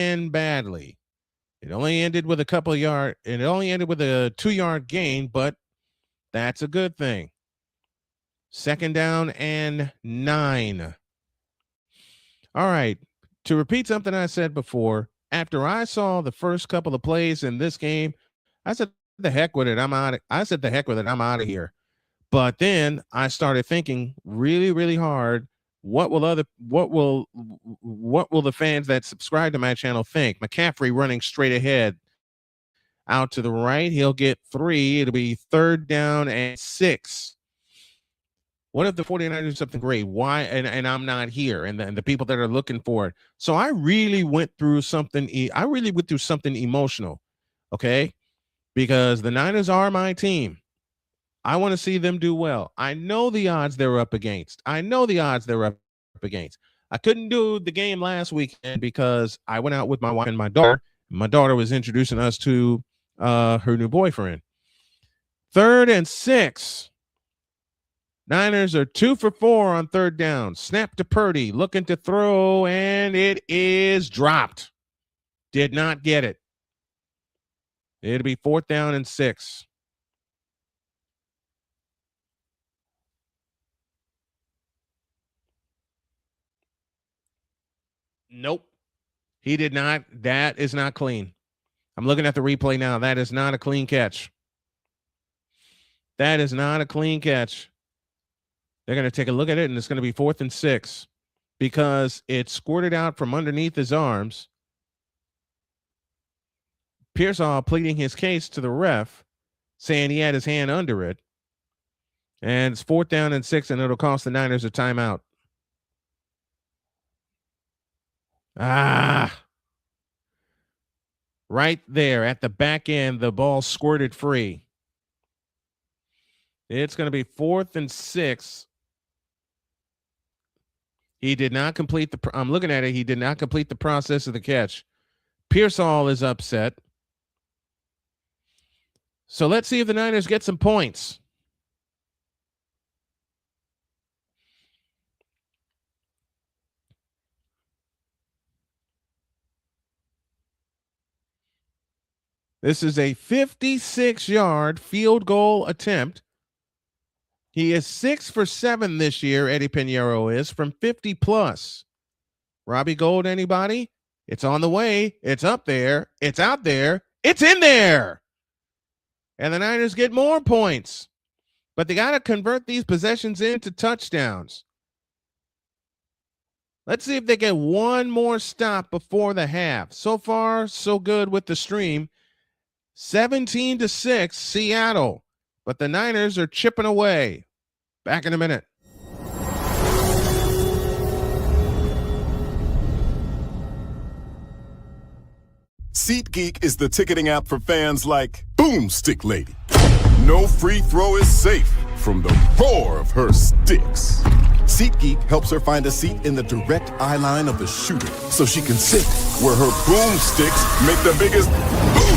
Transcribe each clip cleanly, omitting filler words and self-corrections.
end badly. It only ended with a 2-yard gain, but that's a good thing. 2nd down and 9. All right. To repeat something I said before, after I saw the first couple of plays in this game, I said, the heck with it. I'm out. I said, the heck with it. I'm out of here. But then I started thinking really, really hard. What will the fans that subscribe to my channel think? McCaffrey running straight ahead out to the right. He'll get 3. It'll be 3rd down and 6. What if the 49ers do something great? Why? And I'm not here, and the people that are looking for it. So I really went through something. I really went through something emotional, okay? Because the Niners are my team. I want to see them do well. I know the odds they're up against. I couldn't do the game last weekend because I went out with my wife and my daughter. My daughter was introducing us to her new boyfriend. 3rd and 6. Niners are 2 for 4 on 3rd down. Snap to Purdy, looking to throw, and it is dropped. Did not get it. It'll be 4th down and 6. Nope. He did not. That is not clean. I'm looking at the replay now. That is not a clean catch. That is not a clean catch. They're going to take a look at it, and it's going to be 4th and 6 because it squirted out from underneath his arms. Pearsall pleading his case to the ref, saying he had his hand under it. And it's 4th down and 6, and it'll cost the Niners a timeout. Right there at the back end, the ball squirted free. It's going to be 4th and 6. He did not complete I'm looking at it. He did not complete the process of the catch. Pearsall is upset. So let's see if the Niners get some points. This is a 56-yard field goal attempt. He is 6 for 7 this year, Eddie Pinheiro is, from 50 plus. Robbie Gold, anybody? It's on the way. It's up there. It's out there. It's in there. And the Niners get more points. But they got to convert these possessions into touchdowns. Let's see if they get one more stop before the half. So far, so good with the stream. 17-6, Seattle. But the Niners are chipping away. Back in a minute. SeatGeek is the ticketing app for fans like Boomstick Lady. No free throw is safe from the roar of her sticks. SeatGeek helps her find a seat in the direct eye line of the shooter so she can sit where her boomsticks make the biggest boom.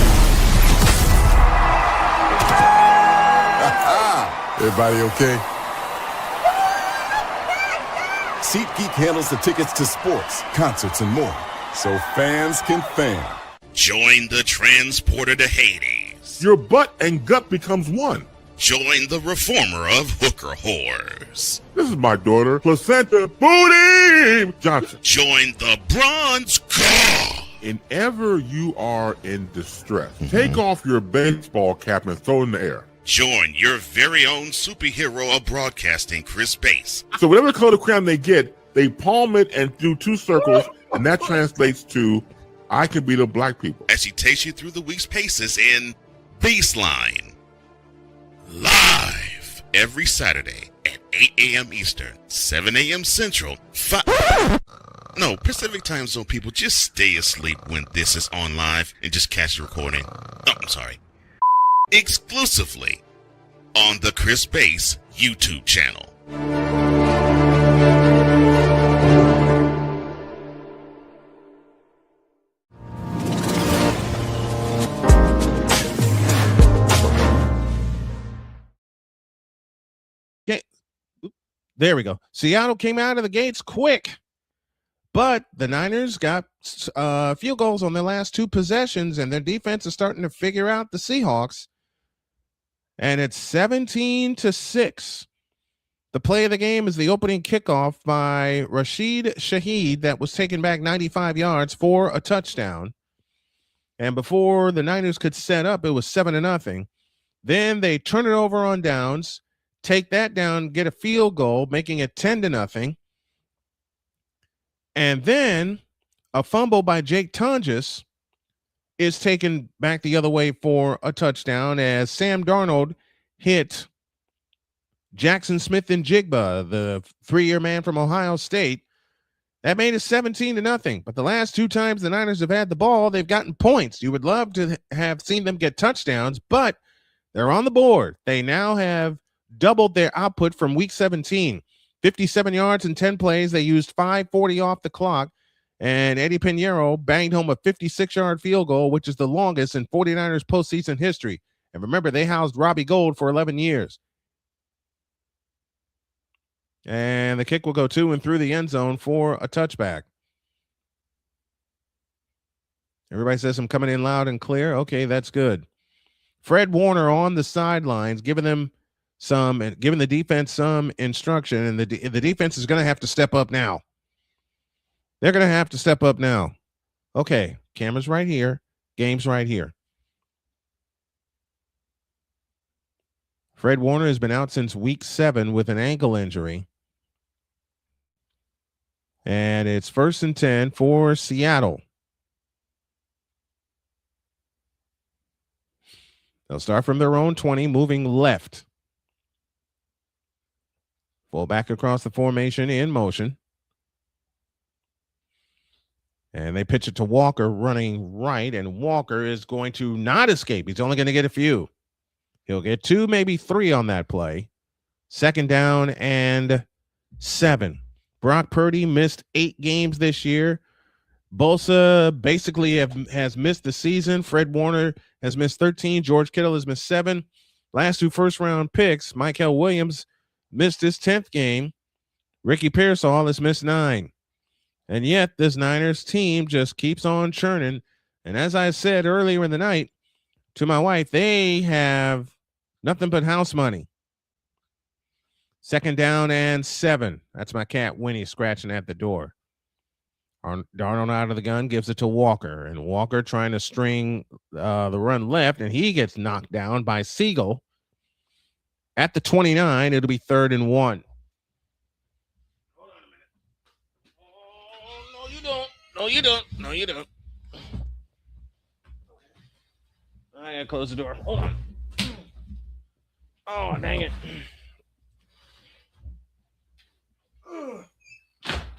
Everybody okay? SeatGeek handles the tickets to sports, concerts, and more, so fans can fan. Join the transporter to Hades. Your butt and gut becomes one. Join the reformer of hooker whores. This is my daughter, Placenta Booty Johnson. Join the bronze god. Whenever you are in distress, take off your baseball cap and throw it in the air. Join your very own superhero of broadcasting, Chris Bass. So whatever color crayon they get, they palm it and do 2 circles, and that translates to, I can be the black people. As he takes you through the week's paces in Baseline. Live every Saturday at 8 a.m. Eastern, 7 a.m. Central, Pacific time zone people, just stay asleep when this is on live and just catch the recording. Oh, I'm sorry. Exclusively on the Chris Bass YouTube channel. Okay. There we go. Seattle came out of the gates quick. But the Niners got field goals on their last 2 possessions, and their defense is starting to figure out the Seahawks. And it's 17-6. The play of the game is the opening kickoff by Rashid Shaheed that was taken back 95 yards for a touchdown. And before the Niners could set up, it was 7-0. Then they turn it over on downs, take that down, get a field goal, making it 10-0. And then a fumble by Jake Tonjes is taken back the other way for a touchdown as Sam Darnold hit Jackson Smith and Jigba, the 3-year man from Ohio State. That made it 17-0. But the last 2 times the Niners have had the ball, they've gotten points. You would love to have seen them get touchdowns, but they're on the board. They now have doubled their output from week 17. 57 yards in 10 plays. They used 5:40 off the clock. And Eddie Pinheiro banged home a 56-yard field goal, which is the longest in 49ers postseason history. And remember, they housed Robbie Gould for 11 years. And the kick will go to and through the end zone for a touchback. Everybody says I'm coming in loud and clear. Okay, that's good. Fred Warner on the sidelines, giving the defense some instruction, and the defense is going to have to step up now. They're going to have to step up now. Okay, camera's right here, game's right here. Fred Warner has been out since week 7 with an ankle injury. And it's 1st and 10 for Seattle. They'll start from their own 20, moving left. Full back across the formation in motion. And they pitch it to Walker running right, and Walker is going to not escape. He's only going to get a few. He'll get 2, maybe 3 on that play. 2nd down and 7. Brock Purdy missed 8 games this year. Bosa basically has missed the season. Fred Warner has missed 13. George Kittle has missed 7. Last 2 first-round picks, Michael Williams missed his 10th game. Ricky Pearsall has missed 9. And yet this Niners team just keeps on churning. And as I said earlier in the night to my wife, they have nothing but house money. 2nd down and 7. That's my cat Winnie scratching at the door. Darnold out of the gun, gives it to Walker, and Walker trying to string the run left, and he gets knocked down by Siegel at the 29. It'll be 3rd and 1. Hold on a minute. Oh, no, you don't. No, you don't. No, you don't. I gotta close the door. Hold on. Oh, dang it.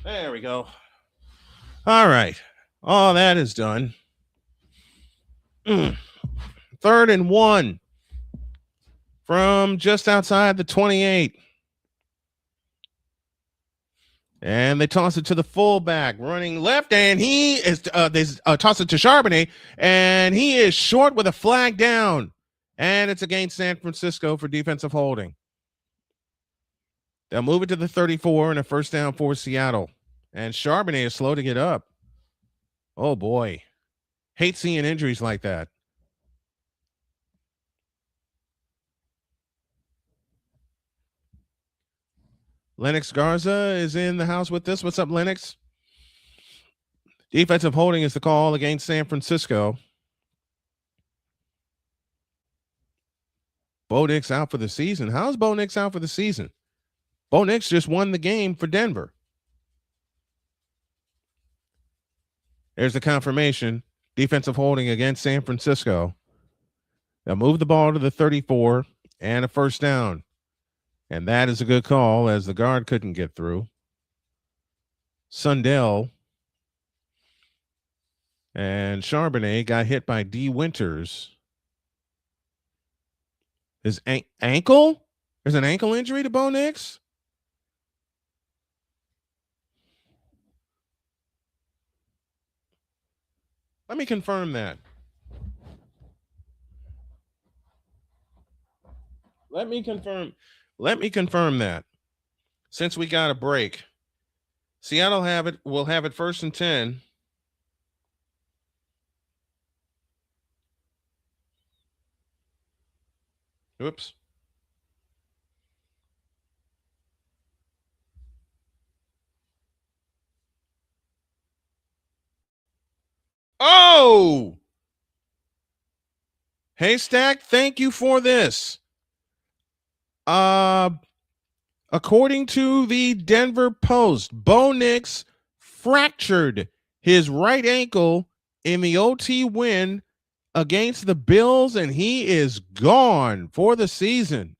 There we go. All right. All that is done. 3rd and 1 from just outside the 28. And they toss it to the fullback running left, and he is they toss it to Charbonnet, and he is short with a flag down. And it's against San Francisco for defensive holding. They'll move it to the 34 and a 1st down for Seattle. And Charbonnet is slow to get up. Oh, boy. Hate seeing injuries like that. Lennox Garza is in the house with us. What's up, Lennox? Defensive holding is the call against San Francisco. Bo Nix out for the season. How's Bo Nix out for the season? Bo Nix just won the game for Denver. There's the confirmation. Defensive holding against San Francisco. They'll move the ball to the 34 and a 1st down. And that is a good call as the guard couldn't get through. Sundell and Charbonnet got hit by D. Winters. His ankle? There's an ankle injury to Bo Nix? Let me confirm that. Let me confirm that. Since we got a break. Seattle will have it 1st and 10. Oops. Oh! Haystack, thank you for this. According to the Denver Post, Bo Nix fractured his right ankle in the OT win against the Bills, and he is gone for the season.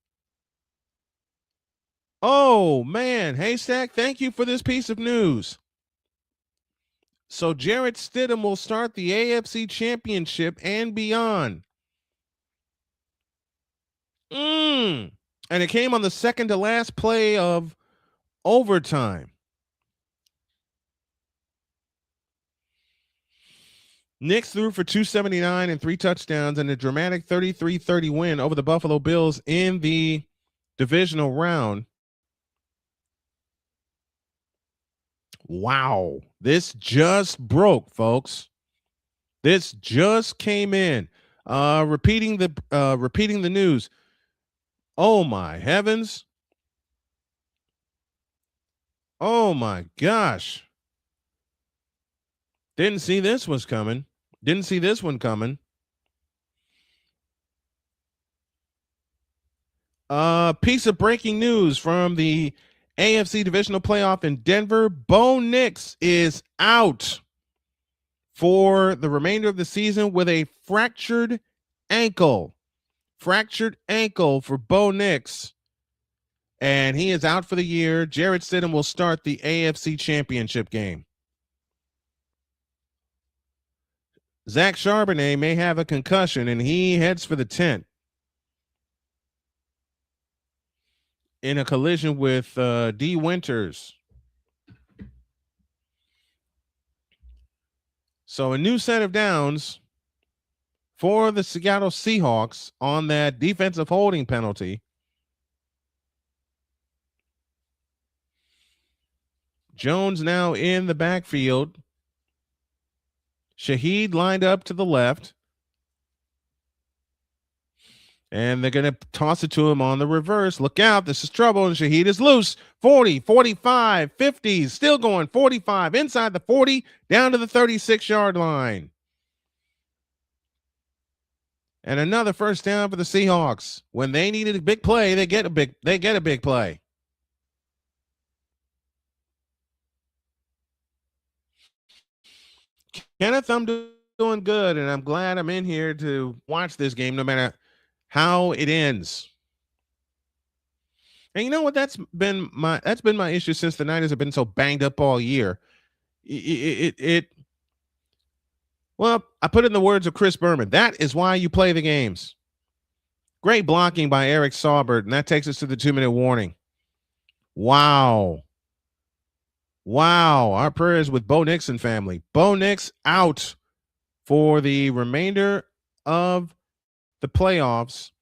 Oh, man. Haystack, thank you for this piece of news. So Jarrett Stidham will start the AFC Championship and beyond. And it came on the second to last play of overtime. Nix threw for 279 and 3 touchdowns in a dramatic 33-30 win over the Buffalo Bills in the divisional round. Wow. This just broke, folks. This just came in. Repeating the news. Oh my heavens. Oh my gosh. Didn't see this was coming. Didn't see this one coming. Piece of breaking news from the AFC divisional playoff in Denver. Bo Nix is out for the remainder of the season with a fractured ankle. Fractured ankle for Bo Nix. And he is out for the year. Jarrett Stidham will start the AFC Championship game. Zach Charbonnet may have a concussion, and he heads for the tent in a collision with D. Winters. So a new set of downs for the Seattle Seahawks on that defensive holding penalty. Jones now in the backfield. Shaheed lined up to the left. And they're going to toss it to him on the reverse. Look out. This is trouble. And Shaheed is loose. 40, 45, 50. Still going. 45. Inside the 40. Down to the 36-yard line. And another first down for the Seahawks. When they needed a big play, they get a big play. Kenneth, I'm doing good, and I'm glad I'm in here to watch this game no matter how it ends. And you know what? That's been my issue since the Niners have been so banged up all year. Well, I put it in the words of Chris Berman. That is why you play the games. Great blocking by Eric Saubert, and that takes us to the 2-minute warning. Wow. Our prayers with Bo Nix and family. Bo Nix out for the remainder of the playoffs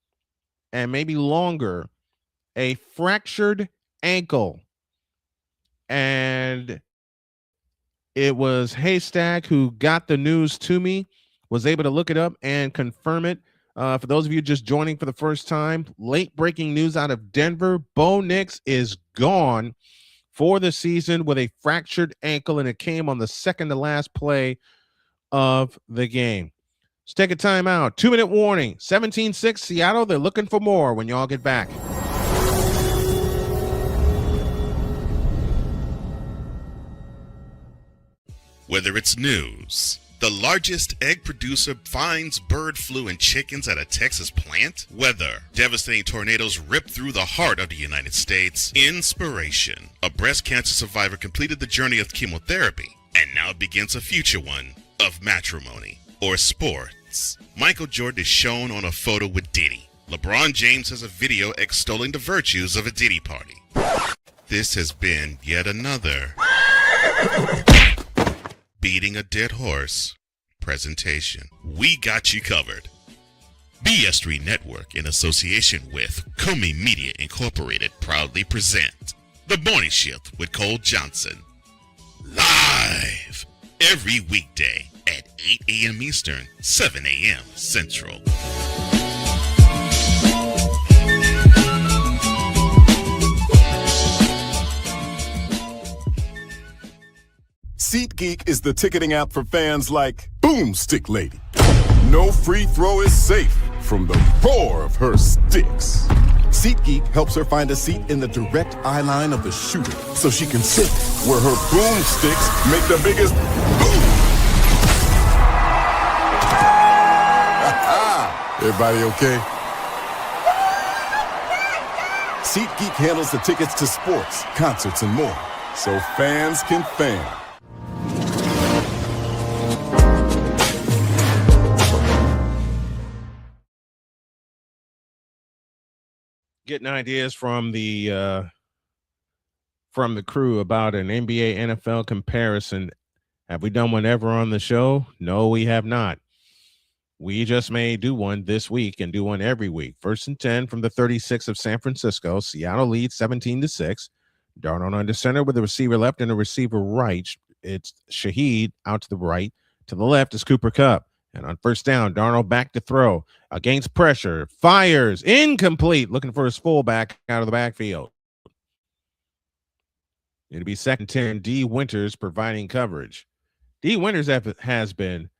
and maybe longer. A fractured ankle. And it was Haystack who got the news to me, was able to look it up and confirm it. For those of you just joining for the first time, late breaking news out of Denver. Bo Nix is gone for the season with a fractured ankle, and it came on the second to last play of the game. Let's take a timeout. 2-minute warning. 17-6 Seattle. They're looking for more when y'all get back. Whether it's news, the largest egg producer finds bird flu in chickens at a Texas plant, weather, devastating tornadoes rip through the heart of the United States, inspiration, a breast cancer survivor completed the journey of chemotherapy, and now begins a future one of matrimony or sports. Michael Jordan is shown on a photo with Diddy. LeBron James has a video extolling the virtues of a Diddy party. This has been yet another beating a dead horse presentation. We got you covered. BS3 Network, in association with Multimedia Incorporated, proudly present The Morning Shift with Cole Johnson. Live every weekday at 8 a.m. Eastern, 7 a.m. Central. SeatGeek is the ticketing app for fans like Boomstick Lady. No free throw is safe from the roar of her sticks. SeatGeek helps her find a seat in the direct eye line of the shooter so she can sit where her boomsticks make the biggest boom. Everybody okay? SeatGeek handles the tickets to sports, concerts, and more, so fans can fan. Getting ideas from the crew about an NBA NFL comparison. Have we done one ever on the show? No, we have not. We just may do one this week and do one every week. 1st and 10 from the 36 of San Francisco. Seattle leads 17-6. Darnold under center with a receiver left and a receiver right. It's Shaheed out to the right. To the left is Cooper Kupp. And on 1st down, Darnold back to throw. Against pressure. Fires. Incomplete. Looking for his fullback out of the backfield. It'll be 2nd and 10. D. Winters providing coverage. D. Winters has been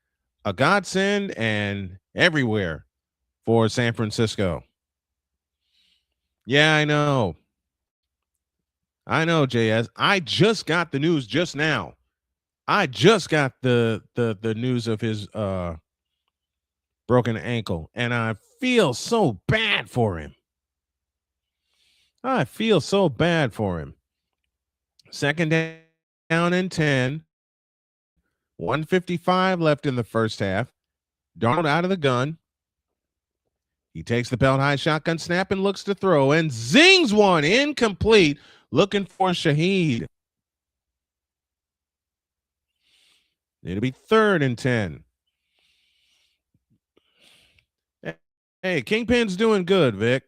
a godsend and everywhere for San Francisco. Yeah, I know. JS. I just got the news just now. I just got the news of his broken ankle, and I feel so bad for him. 2nd down and 10. 1:55 left in the first half. Darnold out of the gun. He takes the belt high shotgun snap and looks to throw and zings one incomplete. Looking for Shaheed. It'll be 3rd and 10. Hey, Kingpin's doing good, Vic.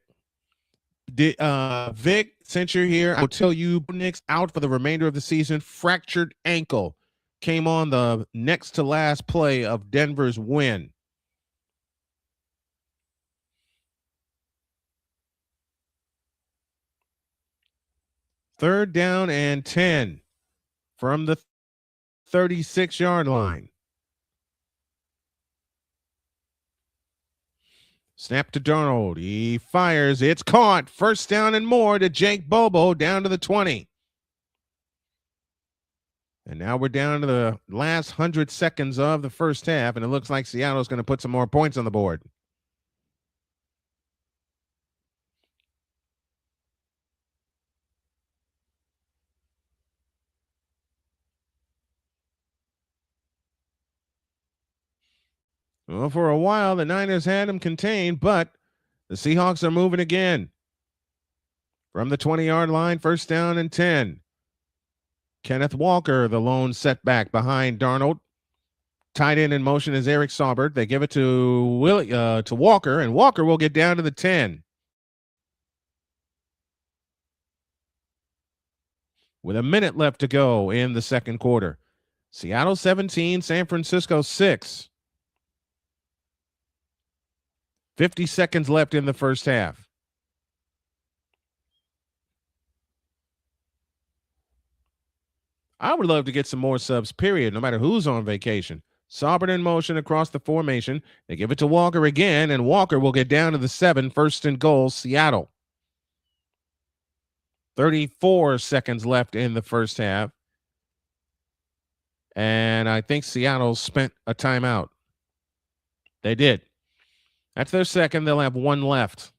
Vic, since you're here, I'll tell you Nick's out for the remainder of the season. Fractured ankle. Came on the next to last play of Denver's win. Third down and 10 from the 36-yard line. Snap to Darnold. He fires. It's caught. 1st down and more to Jake Bobo down to the 20. And now we're down to the last 100 seconds of the first half, and it looks like Seattle's going to put some more points on the board. Well, for a while, the Niners had him contained, but the Seahawks are moving again. From the 20-yard line, 1st down and 10. Kenneth Walker, the lone setback behind Darnold. Tight end in motion is Eric Saubert. They give it to Walker, and Walker will get down to the 10. With a minute left to go in the second quarter. Seattle 17, San Francisco 6. 50 seconds left in the first half. I would love to get some more subs, period, no matter who's on vacation. Saubert in motion across the formation. They give it to Walker again, and Walker will get down to the 7, 1st and goal, Seattle. 34 seconds left in the first half. And I think Seattle spent a timeout. They did. That's their second. They'll have one left.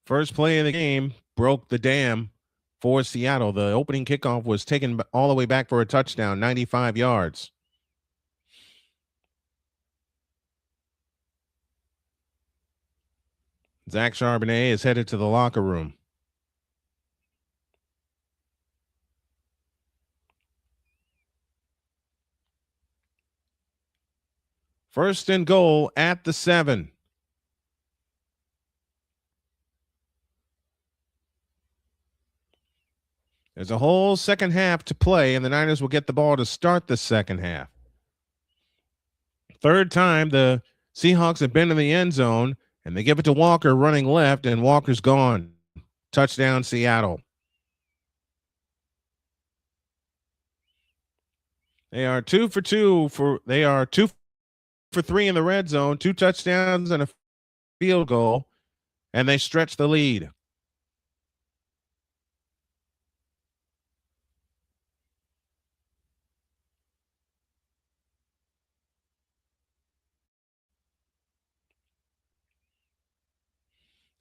First play of the game broke the dam for Seattle. The opening kickoff was taken all the way back for a touchdown, 95 yards. Zach Charbonnet is headed to the locker room. First and goal at the 7. There's a whole second half to play, and the Niners will get the ball to start the second half. Third time the Seahawks have been in the end zone, and they give it to Walker running left, and Walker's gone. Touchdown, Seattle. They are 2 for 3 in the red zone, 2 touchdowns and a field goal, and they stretch the lead.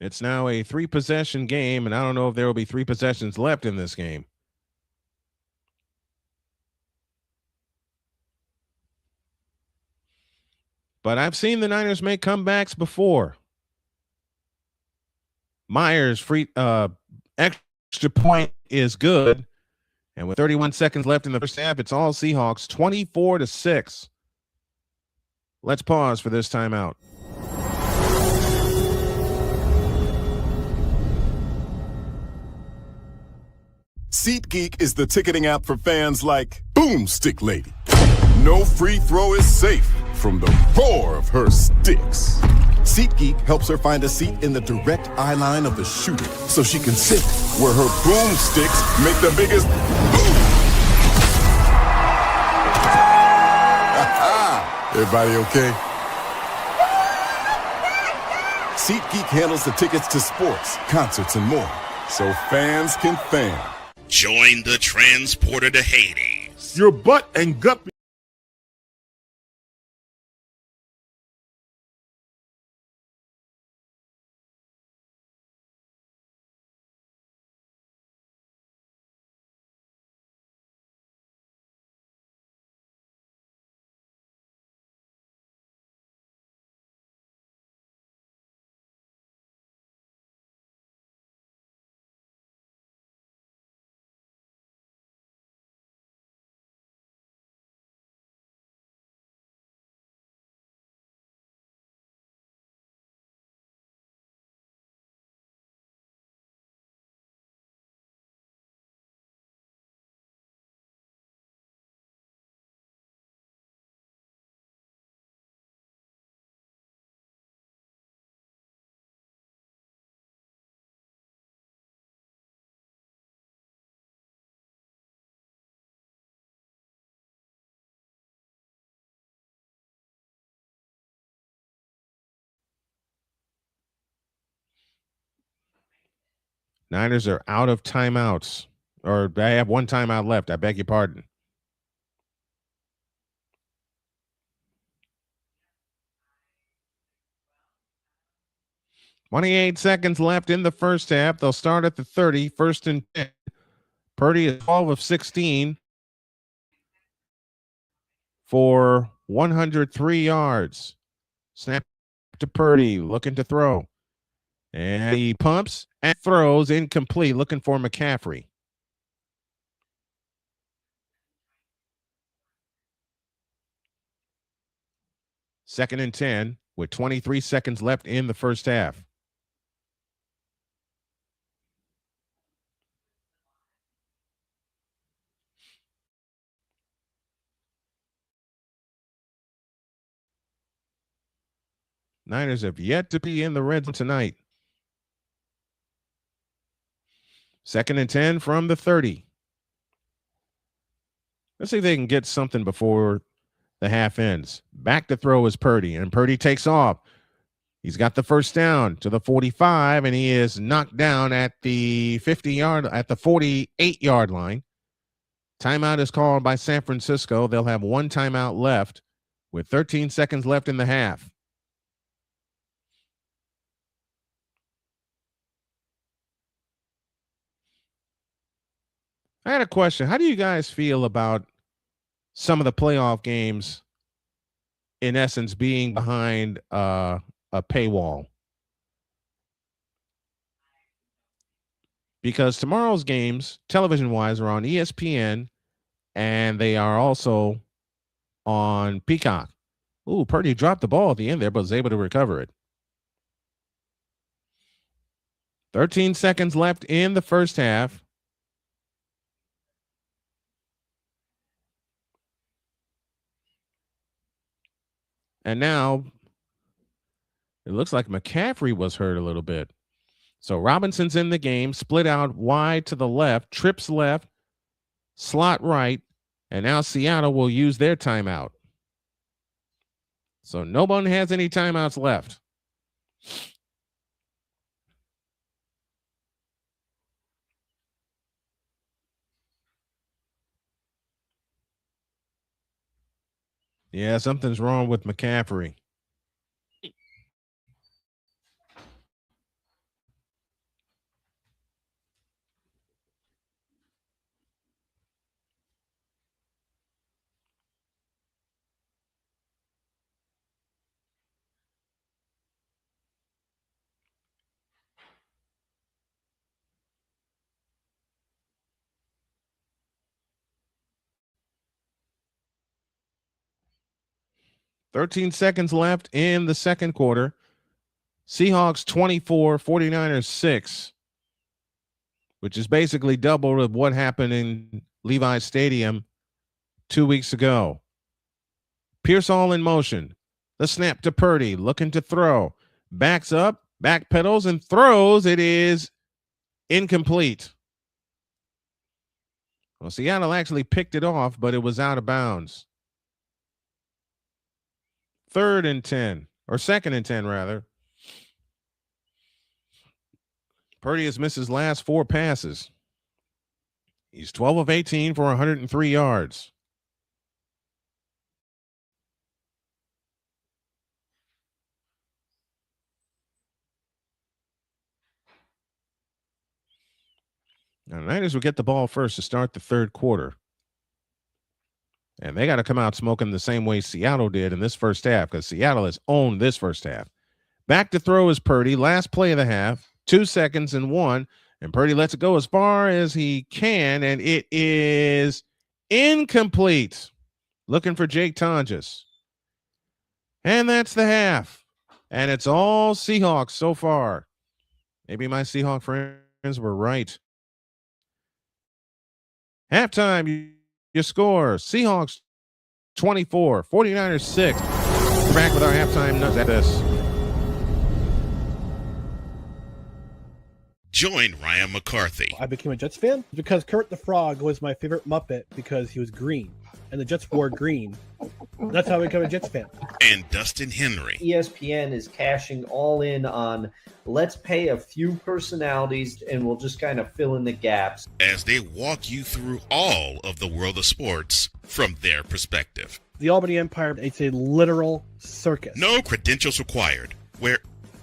It's now a 3-possession game, and I don't know if there will be 3 possessions left in this game. But I've seen the Niners make comebacks before. Myers' free extra point is good. And with 31 seconds left in the first half, it's all Seahawks, 24-6. Let's pause for this timeout. SeatGeek is the ticketing app for fans like Boomstick Lady. No free throw is safe from the roar of her sticks. SeatGeek helps her find a seat in the direct eye line of the shooter so she can sit where her boomsticks make the biggest boom. Everybody okay? SeatGeek handles the tickets to sports, concerts, and more, so fans can fan. Join the transporter to Hades. Your butt and gut. Niners are out of timeouts, or I have 1 timeout left. I beg your pardon. "28 seconds left in the first half. They'll start at the 30, first and 10. Purdy is 12 of 16 for 103 yards. Snap to Purdy, looking to throw. And he pumps and throws incomplete, looking for McCaffrey. Second and 10 with 23 seconds left in the first half. Niners have yet to be in the red zone tonight. Second and 10 from the 30. Let's see if they can get something before the half ends. Back to throw is Purdy, and Purdy takes off. He's got the first down to the 45, and he is knocked down at the 48-yard line. Timeout is called by San Francisco. They'll have 1 timeout left with 13 seconds left in the half. I had a question. How do you guys feel about some of the playoff games, in essence, being behind a paywall? because tomorrow's games, television-wise, are on ESPN, and they are also on Peacock. Ooh, Purdy dropped the ball at the end there, but was able to recover it. 13 seconds left in the first half. And now it looks like McCaffrey was hurt a little bit. So Robinson's in the game, split out wide to the left, trips left, slot right, and now Seattle will use their timeout. So no one has any timeouts left. Yeah, something's wrong with McCaffrey. $13 seconds left in the second quarter. Seahawks 24, 49ers 6, which is basically double of what happened in Levi's Stadium 2 weeks ago. Pearsall in motion. The snap to Purdy, looking to throw. Backs up, back pedals, and throws. It is incomplete. Well, Seattle actually picked it off, but it was out of bounds. 3rd and 10, or 2nd and 10, rather. Purdy has missed his last 4 passes. He's 12 of 18 for 103 yards. Now, the Niners will get the ball first to start the third quarter. And they got to come out smoking the same way Seattle did in this first half, because Seattle has owned this first half. Back to throw is Purdy. Last play of the half. 2 seconds and 1. And Purdy lets it go as far as he can, and it is incomplete. Looking for Jake Tonjes. And that's the half. And it's all Seahawks so far. Maybe my Seahawk friends were right. Halftime, your score, Seahawks 24, 49ers 6. We're back with our halftime nuts at this. Join Ryan McCarthy. I became a Jets fan because Kurt the Frog was my favorite Muppet because he was green, and the Jets wore green. That's how I became a Jets fan. And Dustin Henry. ESPN is cashing all in on let's pay a few personalities and we'll just kind of fill in the gaps. As they walk you through all of the world of sports from their perspective. The Albany Empire, it's a literal circus. No credentials required. Where,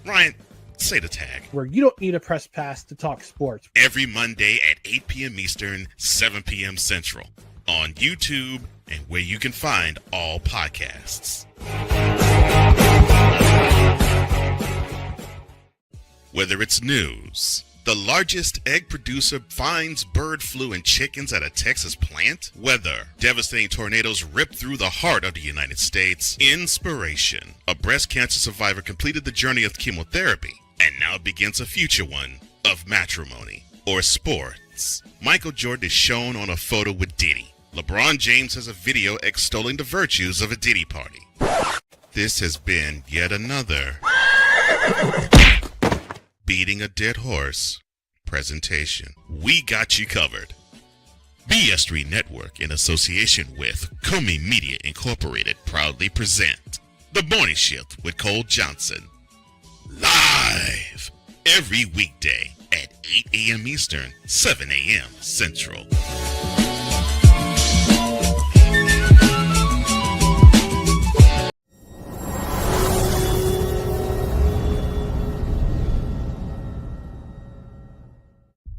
Ryan, say the tag. Where you don't need a press pass to talk sports. Every Monday at 8 p.m. Eastern, 7 p.m. Central. On YouTube and where you can find all podcasts. Whether it's news, the largest egg producer finds bird flu in chickens at a Texas plant, weather, devastating tornadoes rip through the heart of the United States, inspiration, a breast cancer survivor completed the journey of chemotherapy, and now begins a future one of matrimony or sports. Michael Jordan is shown on a photo with Diddy. LeBron James has a video extolling the virtues of a Diddy party. This has been yet another beating a dead horse presentation. We got you covered. BS3 Network, in association with Comey Media Incorporated, proudly present The Morning Shift with Cole Johnson. Live every weekday at 8 a.m. Eastern, 7 a.m. Central.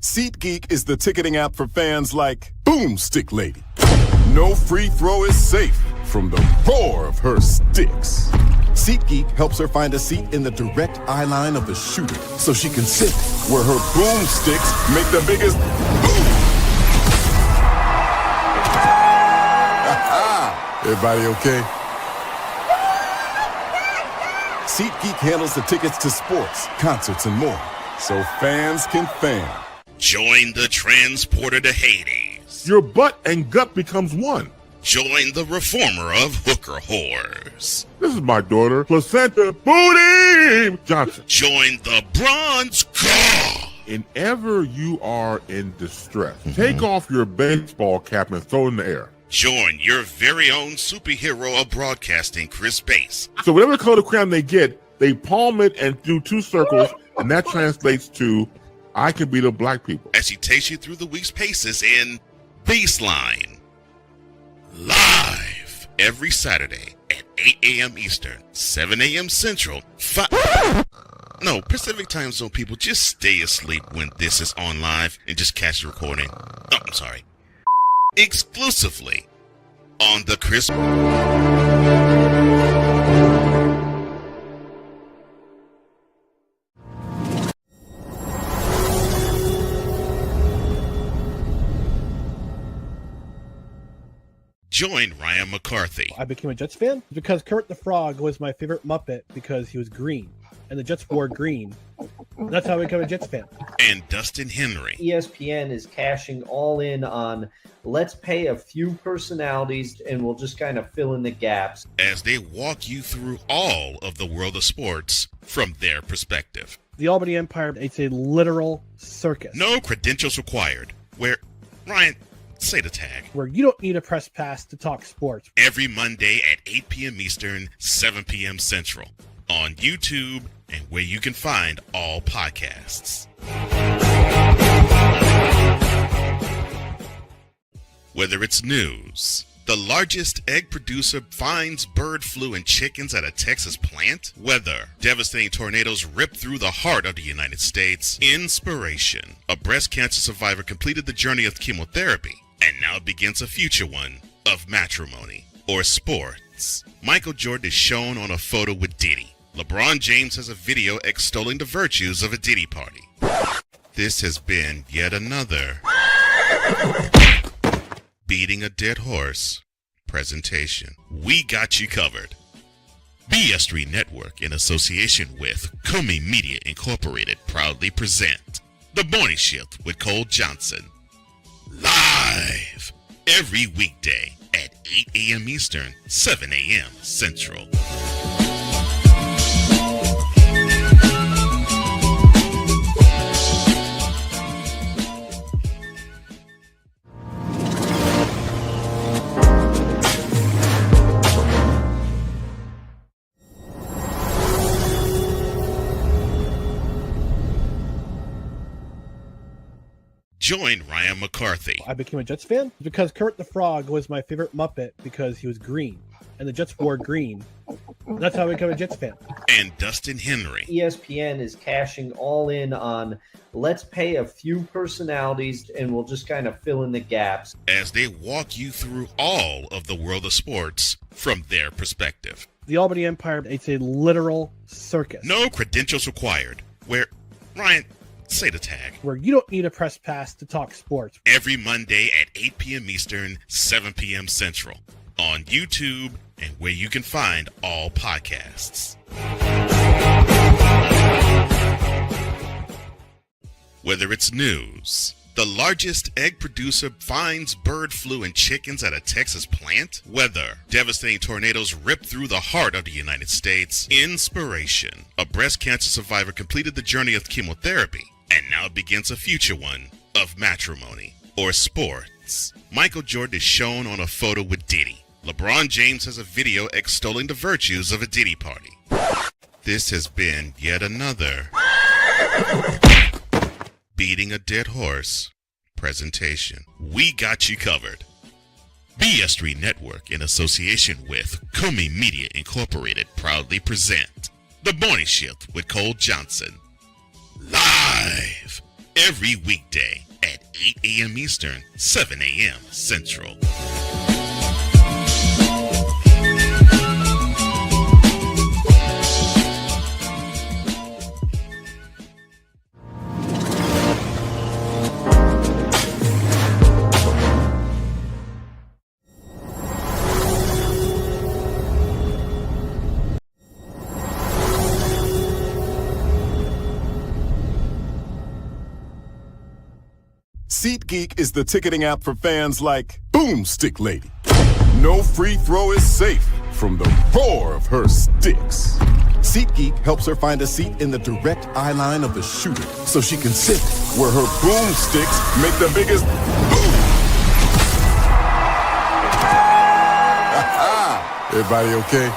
SeatGeek is the ticketing app for fans like Boomstick Lady. No free throw is safe from the roar of her sticks. SeatGeek helps her find a seat in the direct eye line of the shooter so she can sit where her boomsticks make the biggest boom. Everybody okay? SeatGeek handles the tickets to sports, concerts, and more, so fans can fan. Join the transporter to Hades. Your butt and gut becomes one. Join the reformer of hooker whores. This is my daughter, Placenta Booty Johnson. Join the bronze claw. Whenever you are in distress, take off your baseball cap and throw it in the air. Join your very own superhero of broadcasting, Chris Bass. So whatever color of crayon they get, they palm it and do 2 circles, and that translates to, I can beat up black people. As he takes you through the week's paces in Baseline. Live every Saturday at 8 a.m. Eastern, 7 a.m. Central, Pacific Time Zone people, just stay asleep when this is on live and just catch the recording. Oh, I'm sorry. Exclusively on the Chris. Join Ryan McCarthy. I became a Jets fan because Kurt the Frog was my favorite Muppet because he was green, and the Jets wore green. That's how I became a Jets fan. And Dustin Henry. ESPN is cashing all in on let's pay a few personalities and we'll just kind of fill in the gaps. As they walk you through all of the world of sports from their perspective. The Albany Empire, it's a literal circus. No credentials required. Where, Ryan, say the tag. Where you don't need a press pass to talk sports. Every Monday at 8 p.m. Eastern, 7 p.m. Central. On YouTube and where you can find all podcasts. Whether it's news, the largest egg producer finds bird flu in chickens at a Texas plant, weather, devastating tornadoes rip through the heart of the United States, inspiration, a breast cancer survivor completed the journey of chemotherapy, and now begins a future one of matrimony or sports. Michael Jordan is shown on a photo with Diddy. LeBron James has a video extolling the virtues of a Diddy party. This has been yet another beating a dead horse presentation. We got you covered. BS3 Network, in association with Multimedia Incorporated, proudly present The Morning Shift with Cole Johnson. Live every weekday at 8 a.m. Eastern, 7 a.m. Central. Join Ryan McCarthy. I became a Jets fan because Kurt the Frog was my favorite Muppet because he was green, and the Jets wore green. That's how I became a Jets fan. And Dustin Henry. ESPN is cashing all in on let's pay a few personalities and we'll just kind of fill in the gaps. As they walk you through all of the world of sports from their perspective. The Albany Empire, it's a literal circus. No credentials required. Where, Ryan, say the tag. Where you don't need a press pass to talk sports. Every Monday at 8 p.m. Eastern, 7 p.m. Central. On YouTube and where you can find all podcasts. Whether it's news, the largest egg producer finds bird flu in chickens at a Texas plant, weather, devastating tornadoes rip through the heart of the United States, inspiration, a breast cancer survivor completed the journey of chemotherapy, and now begins a future one of matrimony or sports. Michael Jordan is shown on a photo with Diddy. LeBron James has a video extolling the virtues of a Diddy party. This has been yet another beating a dead horse presentation. We got you covered. BS3 Network, in association with Multimedia Incorporated, proudly present The Morning Shift with Cole Johnson. Live every weekday at 8 a.m. Eastern, 7 a.m. Central. SeatGeek is the ticketing app for fans like Boomstick Lady. No free throw is safe from the roar of her sticks. SeatGeek helps her find a seat in the direct eye line of the shooter so she can sit where her boomsticks make the biggest boom. Everybody okay?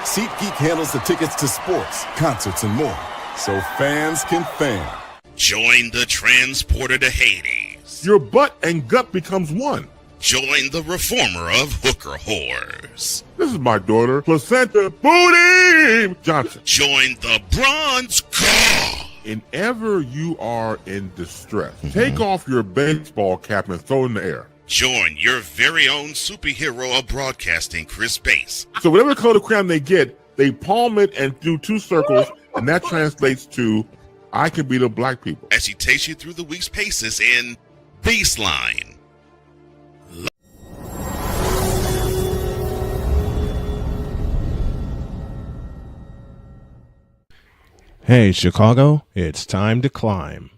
SeatGeek handles the tickets to sports, concerts, and more, so fans can fan. Join the transporter to Hades. Your butt and gut becomes one. Join the reformer of hooker whores. This is my daughter, Placenta Booty Johnson. Join the bronze car. Whenever you are in distress, take off your baseball cap and throw it in the air. Join your very own superhero of broadcasting, Chris Bass. So whatever color crayon they get, they palm it and do two circles, and that translates to, I can be the black people. As he takes you through the week's paces in Baseline. Hey, Chicago, it's time to climb.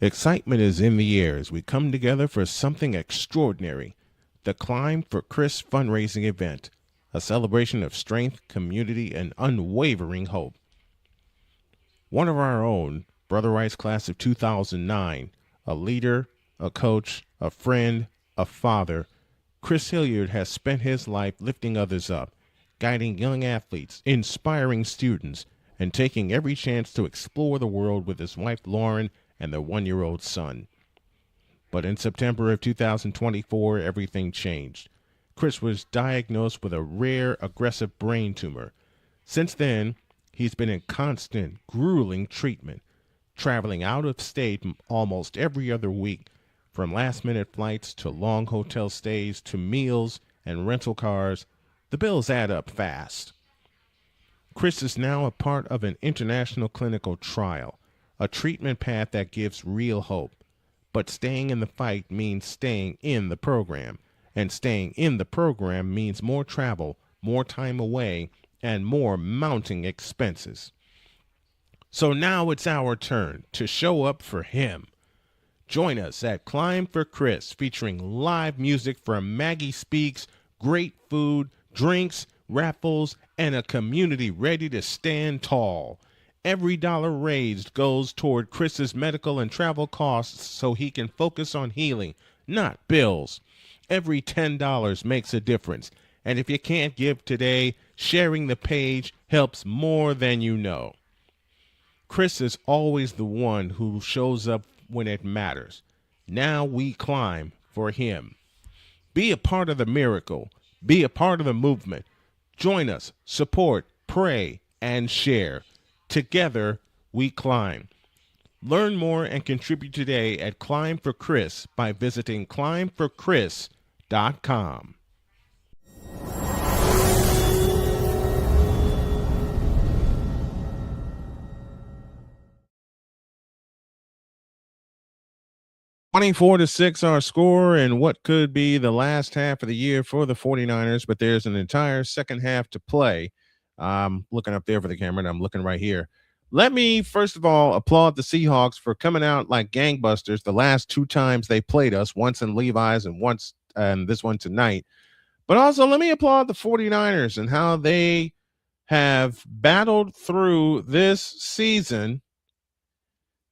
Excitement is in the air as we come together for something extraordinary. The Climb for Chris fundraising event, a celebration of strength, community, and unwavering hope. One of our own, Brother Wright's class of 2009, a leader, a coach, a friend, a father, Chris Hilliard has spent his life lifting others up, guiding young athletes, inspiring students, and taking every chance to explore the world with his wife Lauren and their one-year-old son. But in September of 2024, everything changed. Chris was diagnosed with a rare, aggressive brain tumor. Since then, he's been in constant, grueling treatment, traveling out of state almost every other week, from last-minute flights to long hotel stays to meals and rental cars. The bills add up fast. Chris is now a part of an international clinical trial, a treatment path that gives real hope. But staying in the fight means staying in the program, and staying in the program means more travel, more time away, and more mounting expenses. So now it's our turn to show up for him. Join us at Climb for Chris, featuring live music from Maggie Speaks, great food, drinks, raffles, and a community ready to stand tall. Every dollar raised goes toward Chris's medical and travel costs so he can focus on healing, not bills. Every $10 makes a difference. And if you can't give today, sharing the page helps more than you know. Chris is always the one who shows up when it matters. Now we climb for him. Be a part of the miracle. Be a part of the movement. Join us, support, pray, and share. Together, we climb. Learn more and contribute today at Climb for Chris by visiting climbforchris.com. (24-6) our score in what could be the last half of the year for the 49ers, but there's an entire second half to play. I'm looking up there for the camera, and I'm looking right here. Let me, first of all, applaud the Seahawks for coming out like gangbusters the last two times they played us, once in Levi's and once and this one tonight. But also, let me applaud the 49ers and how they have battled through this season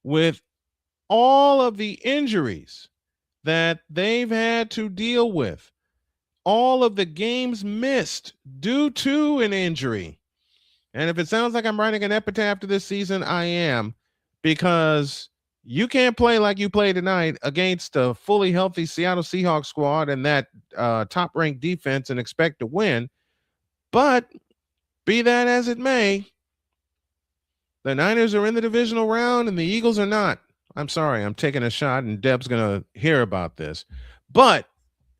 with all of the injuries that they've had to deal with, all of the games missed due to an injury. And if it sounds like I'm writing an epitaph to this season, I am, because you can't play like you played tonight against a fully healthy Seattle Seahawks squad and that top-ranked defense and expect to win. But be that as it may, the Niners are in the divisional round and the Eagles are not. I'm sorry, I'm taking a shot, and Deb's going to hear about this. But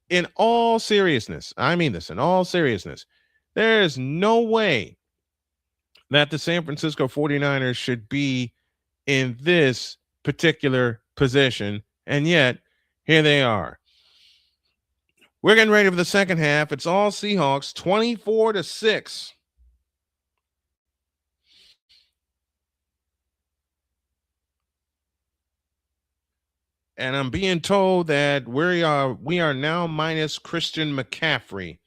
in all seriousness, I mean this in all seriousness, there is no way that the San Francisco 49ers should be in this particular position, and yet here they are. We're getting ready for the second half. It's all Seahawks, 24-6. And I'm being told that we are now minus Christian McCaffrey.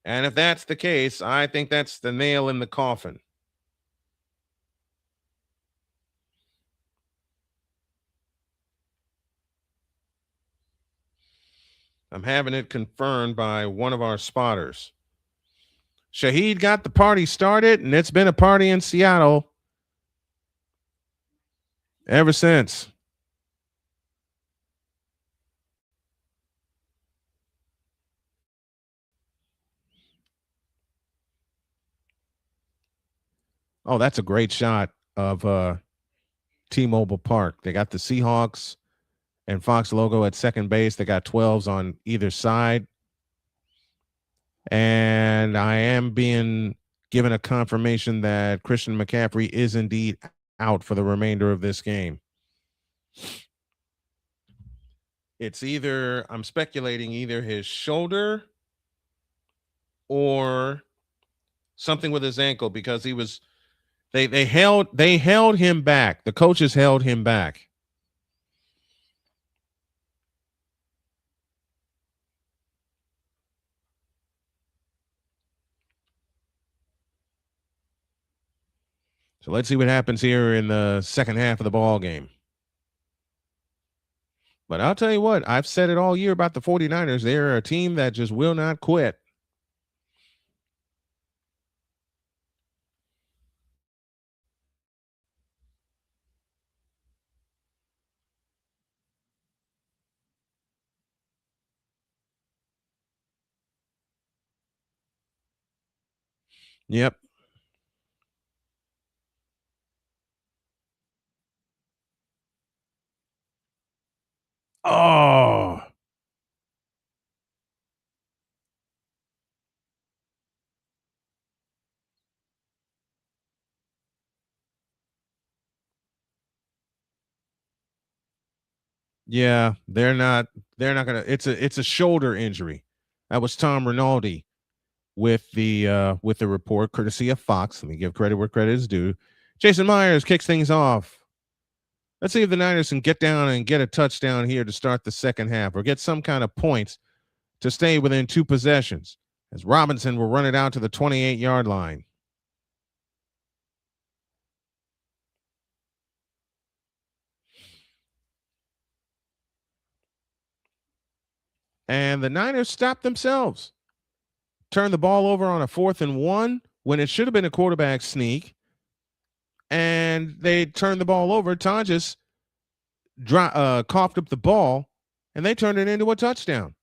And if that's the case, I think that's the nail in the coffin. I'm having it confirmed by one of our spotters. Shaheed got the party started, and it's been a party in Seattle ever since. Oh, that's a great shot of T-Mobile Park. They got the Seahawks and Fox logo at second base. They got 12s on either side. And I am being given a confirmation that Christian McCaffrey is indeed out for the remainder of this game. It's either, I'm speculating, either his shoulder or something with his ankle, because he was they held him back. The coaches held him back. So let's see what happens here in the second half of the ball game. But I'll tell you what, I've said it all year about the 49ers. They're a team that just will not quit. Yep. Oh. Yeah, they're not gonna. It's a shoulder injury. That was Tom Rinaldi with the report, courtesy of Fox. Let me give credit where credit is due. Jason Myers kicks things off. Let's see if the Niners can get down and get a touchdown here to start the second half, or get some kind of points to stay within two possessions, as Robinson will run it out to the 28-yard line. And the Niners stopped themselves. Turned the ball over on a 4th and 1 when it should have been a quarterback sneak. And they turned the ball over. Tonjes coughed up the ball, and they turned it into a touchdown.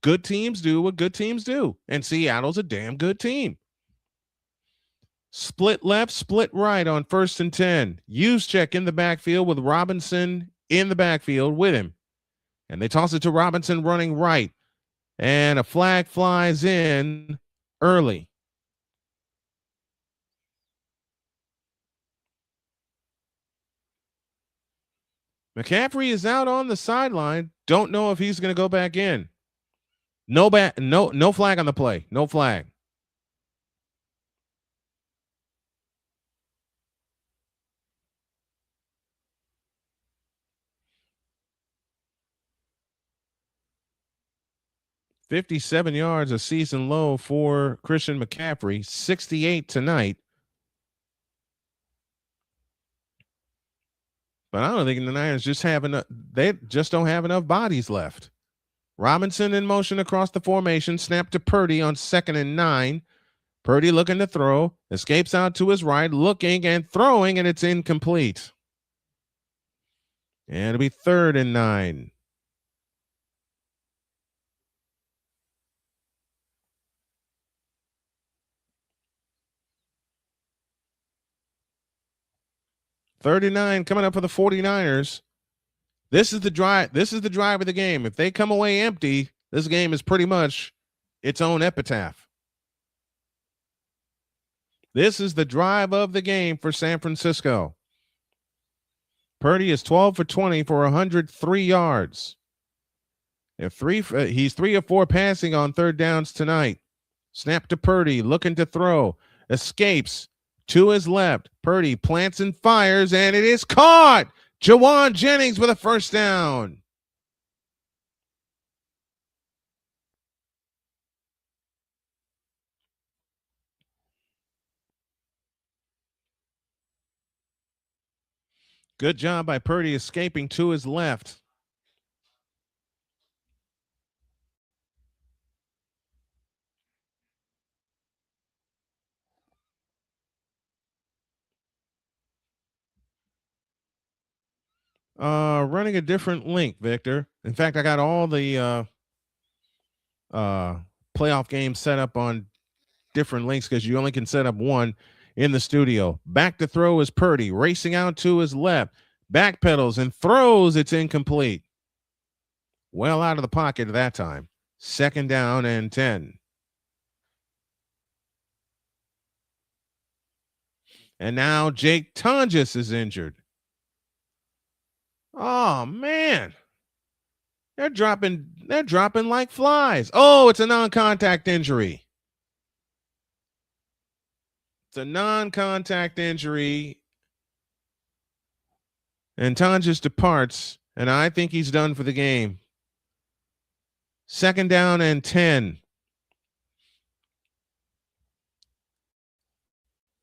Good teams do what good teams do. And Seattle's a damn good team. Split left, split right on 1st and 10. Juszczyk in the backfield with Robinson in the backfield with him. And they toss it to Robinson running right. And a flag flies in early. McCaffrey is out on the sideline. Don't know if he's going to go back in. No flag on the play. No flag. $57 yards, a season low for Christian McCaffrey. 68 tonight. But I don't think the Niners just have enough. They just don't have enough bodies left. Robinson in motion across the formation. Snap to Purdy on 2nd and 9. Purdy looking to throw. Escapes out to his right, looking and throwing, and it's incomplete. And it'll be 3rd and 9. $39 coming up for the 49ers. This is the drive. This is the drive of the game. If they come away empty, this game is pretty much its own epitaph. This is the drive of the game for San Francisco. Purdy is 12 for 20 for 103 yards. He's 3 of 4 passing on 3rd downs tonight. Snap to Purdy, looking to throw. Escapes to his left. Purdy plants and fires, and it is caught. Jawan Jennings with a 1st down. Good job by Purdy escaping to his left. Running a different link, Victor. In fact, I got all the playoff games set up on different links because you only can set up one in the studio. Back to throw is Purdy, racing out to his left, backpedals and throws. It's incomplete. Well out of the pocket at that time. 2nd down and 10. And now Jake Tonjes is injured. Oh, man. They're dropping like flies. Oh, it's a non-contact injury. It's a non-contact injury. And Tonjes departs, and I think he's done for the game. 2nd down and 10.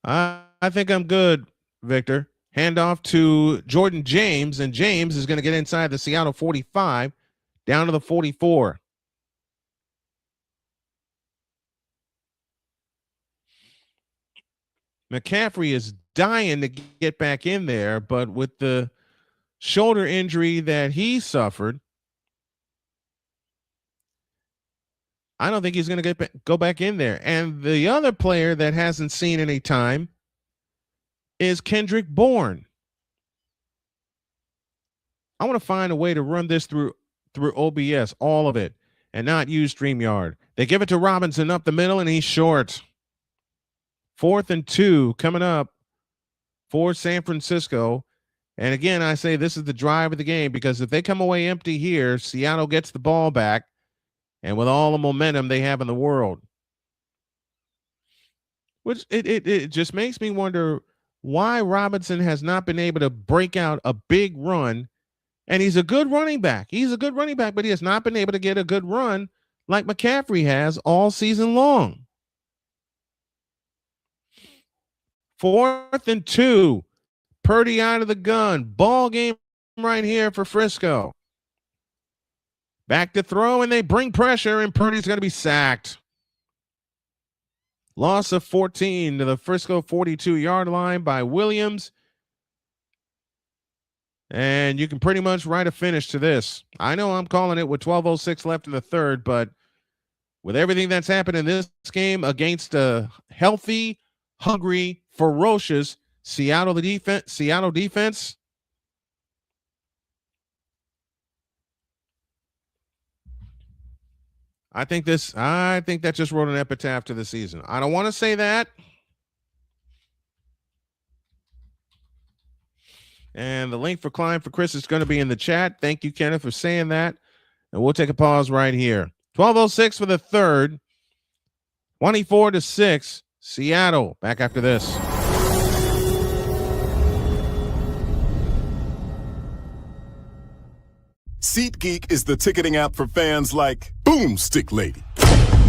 I think I'm good, Victor. Handoff to Jordan James, and James is going to get inside the Seattle 45, down to the 44. McCaffrey is dying to get back in there, but with the shoulder injury that he suffered, I don't think he's going to go back in there. And the other player that hasn't seen any time is Kendrick Bourne. I want to find a way to run this through OBS, all of it, and not use StreamYard. They give it to Robinson up the middle, and he's short. 4th and 2 coming up for San Francisco. And again, I say this is the drive of the game, because if they come away empty here, Seattle gets the ball back, and with all the momentum they have in the world. Which it just makes me wonder why Robinson has not been able to break out a big run. And he's a good running back. He's a good running back, but he has not been able to get a good run like McCaffrey has all season long. 4th and 2. Purdy out of the gun. Ball game right here for Frisco. Back to throw, and they bring pressure, and Purdy's going to be sacked. Loss of 14 to the Frisco 42-yard line by Williams. And you can pretty much write a finish to this. I know I'm calling it with 12:06 left in the third, but with everything that's happened in this game against a healthy, hungry, ferocious Seattle defense, I think that just wrote an epitaph to the season. I don't want to say that. And the link for Klein for Chris is going to be in the chat. Thank you, Kenneth, for saying that. And we'll take a pause right here. 12:06 for the third. 24-6. Seattle. Back after this. SeatGeek is the ticketing app for fans like Boomstick Lady.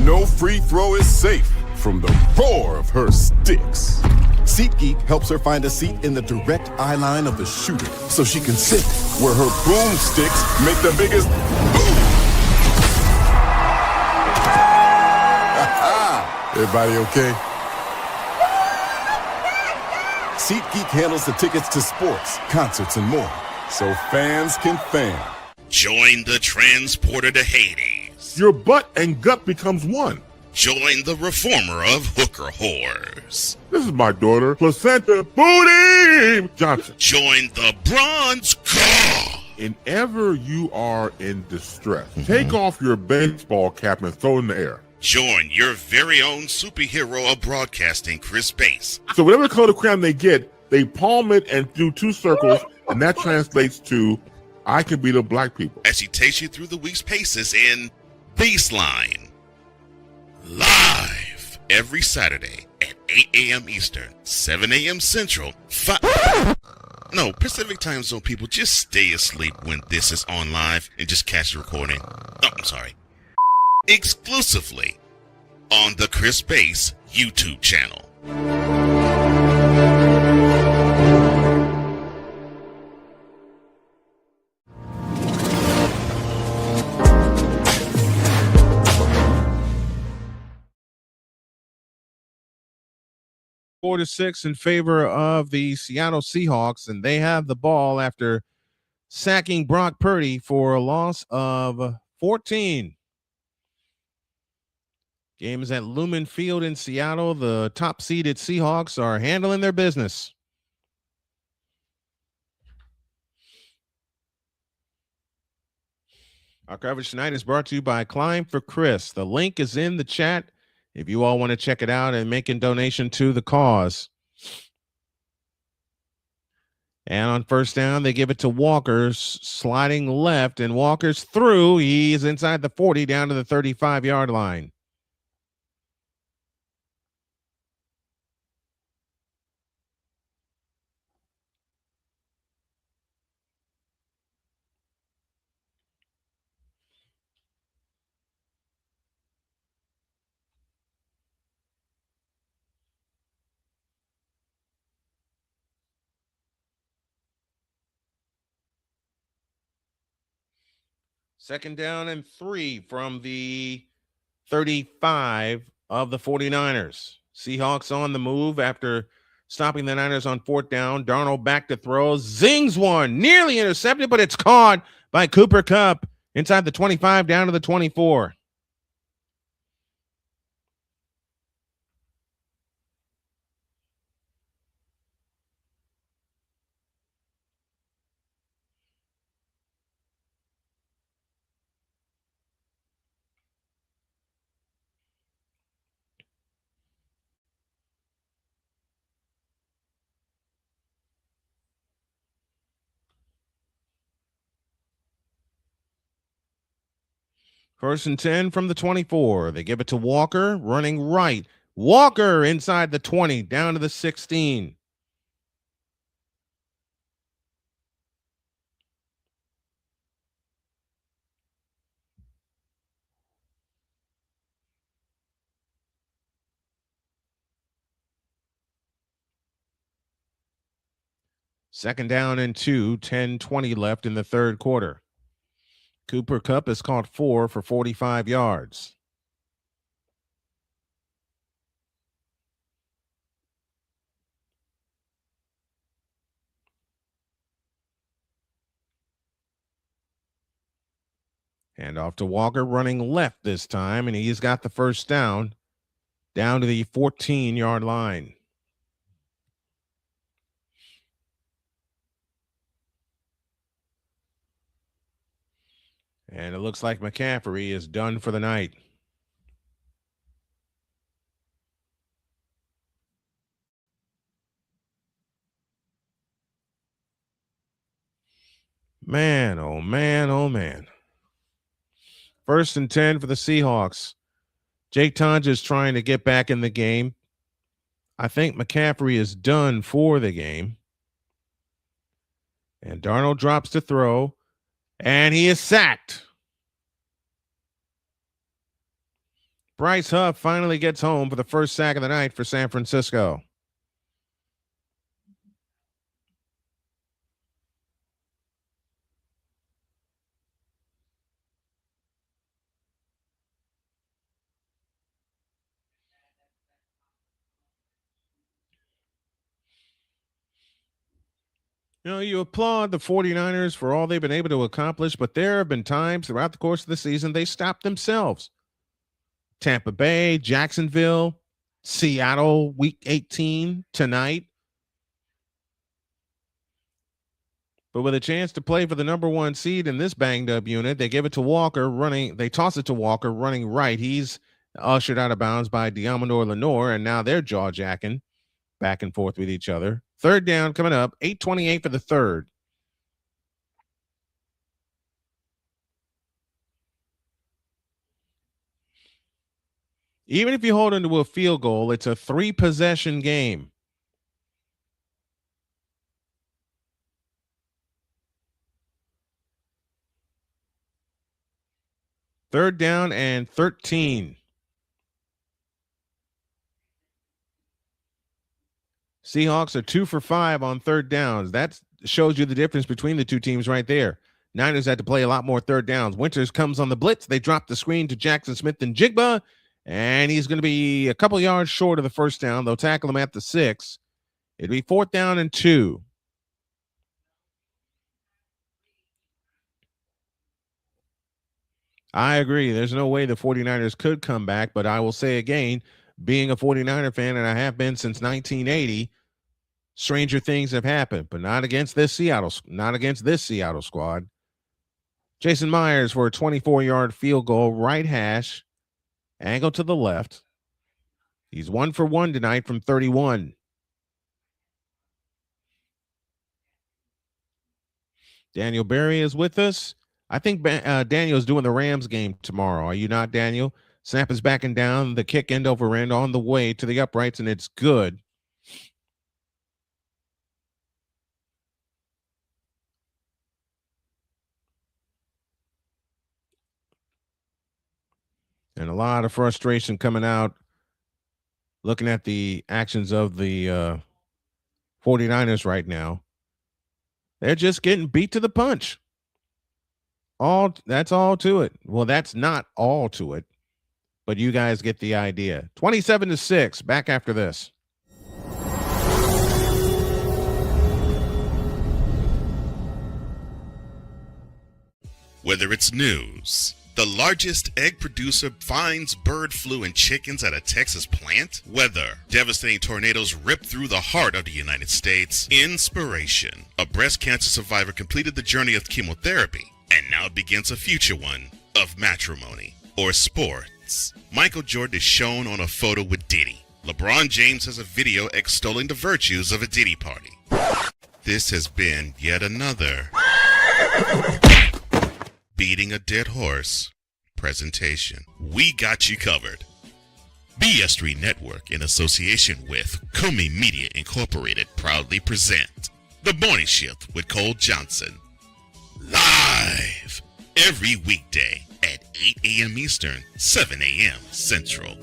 No free throw is safe from the roar of her sticks. SeatGeek helps her find a seat in the direct eye line of the shooter so she can sit where her boomsticks make the biggest boom. Everybody okay? SeatGeek handles the tickets to sports, concerts, and more, so fans can fan. Join the transporter to Hades. Your butt and gut becomes one. Join the reformer of hooker whores. This is my daughter, Placenta Booty Johnson. Join the bronze car. Whenever you are in distress, take off your baseball cap and throw it in the air. Join your very own superhero of broadcasting, Chris Bass. So whatever color crayon they get, they palm it and do 2 circles, and that translates to, I can beat up black people. As he takes you through the week's paces in Baseline. Live every Saturday at 8 a.m. Eastern, 7 a.m. Central, Pacific Time Zone people, just stay asleep when this is on live and just catch the recording. Oh, I'm sorry. Exclusively on the Chris Bass YouTube channel. 4-6 in favor of the Seattle Seahawks, and they have the ball after sacking Brock Purdy for a loss of 14. Game is at Lumen Field in Seattle. The top-seeded Seahawks are handling their business. Our coverage tonight is brought to you by Climb for Chris. The link is in the chat if you all want to check it out and make a donation to the cause. And on first down, they give it to Walker, sliding left, and Walker's through. He's inside the 40, down to the 35-yard line. Second down and 3 from the 35 of the 49ers. Seahawks on the move after stopping the Niners on fourth down. Darnold back to throw. Zings one. Nearly intercepted, but it's caught by Cooper Kupp inside the 25 down to the 24. First and 10 from the 24. They give it to Walker, running right. Walker inside the 20, down to the 16. Second down and 2, 10-20 left in the third quarter. Cooper Kupp has caught 4 for 45 yards. Hand off to Walker, running left this time, and he's got the first down to the 14-yard line. And it looks like McCaffrey is done for the night. Man, oh man, oh man. First and 10 for the Seahawks. Jake Tonja is trying to get back in the game. I think McCaffrey is done for the game. And Darnold drops to throw, and he is sacked. Bryce Huff finally gets home for the first sack of the night for San Francisco. You know, you applaud the 49ers for all they've been able to accomplish, but there have been times throughout the course of the season they stopped themselves. Tampa Bay, Jacksonville, Seattle, week 18 tonight. But with a chance to play for the number 1 seed in this banged up unit, they give it to Walker running. They toss it to Walker running right. He's ushered out of bounds by Diamondor Lenore, and now they're jaw-jacking back and forth with each other. Third down coming up, 8:28 for the third. Even if you hold into a field goal, it's a 3-possession game. Third down and 13. Seahawks are 2 for 5 on third downs. That shows you the difference between the two teams right there. Niners had to play a lot more third downs. Winters comes on the blitz. They drop the screen to Jackson Smith and Jigba, And he's going to be a couple yards short of the first down. They'll tackle him at the 6. It'll be 4th down and 2. I agree. There's no way the 49ers could come back, but I will say again, being a 49er fan, and I have been since 1980, stranger things have happened, but not against this Seattle squad. Jason Myers for a 24-yard field goal, right hash, angle to the left. He's 1 for 1 tonight from 31. Daniel Berry is with us. I think Daniel's doing the Rams game tomorrow. Are you not, Daniel? Snap is backing down. The kick end over end on the way to the uprights, and it's good. And a lot of frustration coming out looking at the actions of the 49ers right now. They're just getting beat to the punch. That's all to it. Well, that's not all to it, but you guys get the idea. 27-6, back after this. Whether it's news, the largest egg producer finds bird flu in chickens at a Texas plant, weather, devastating tornadoes rip through the heart of the United States, inspiration, a breast cancer survivor completed the journey of chemotherapy, and now begins a future one of matrimony or sports. Michael Jordan is shown on a photo with Diddy. LeBron James has a video extolling the virtues of a Diddy party. This has been yet another beating a dead horse presentation. We got you covered. BS3 Network, in association with Comey Media Incorporated, proudly present The Morning Shift with Cole Johnson. Live every weekday at 8 a.m. Eastern, 7 a.m. Central.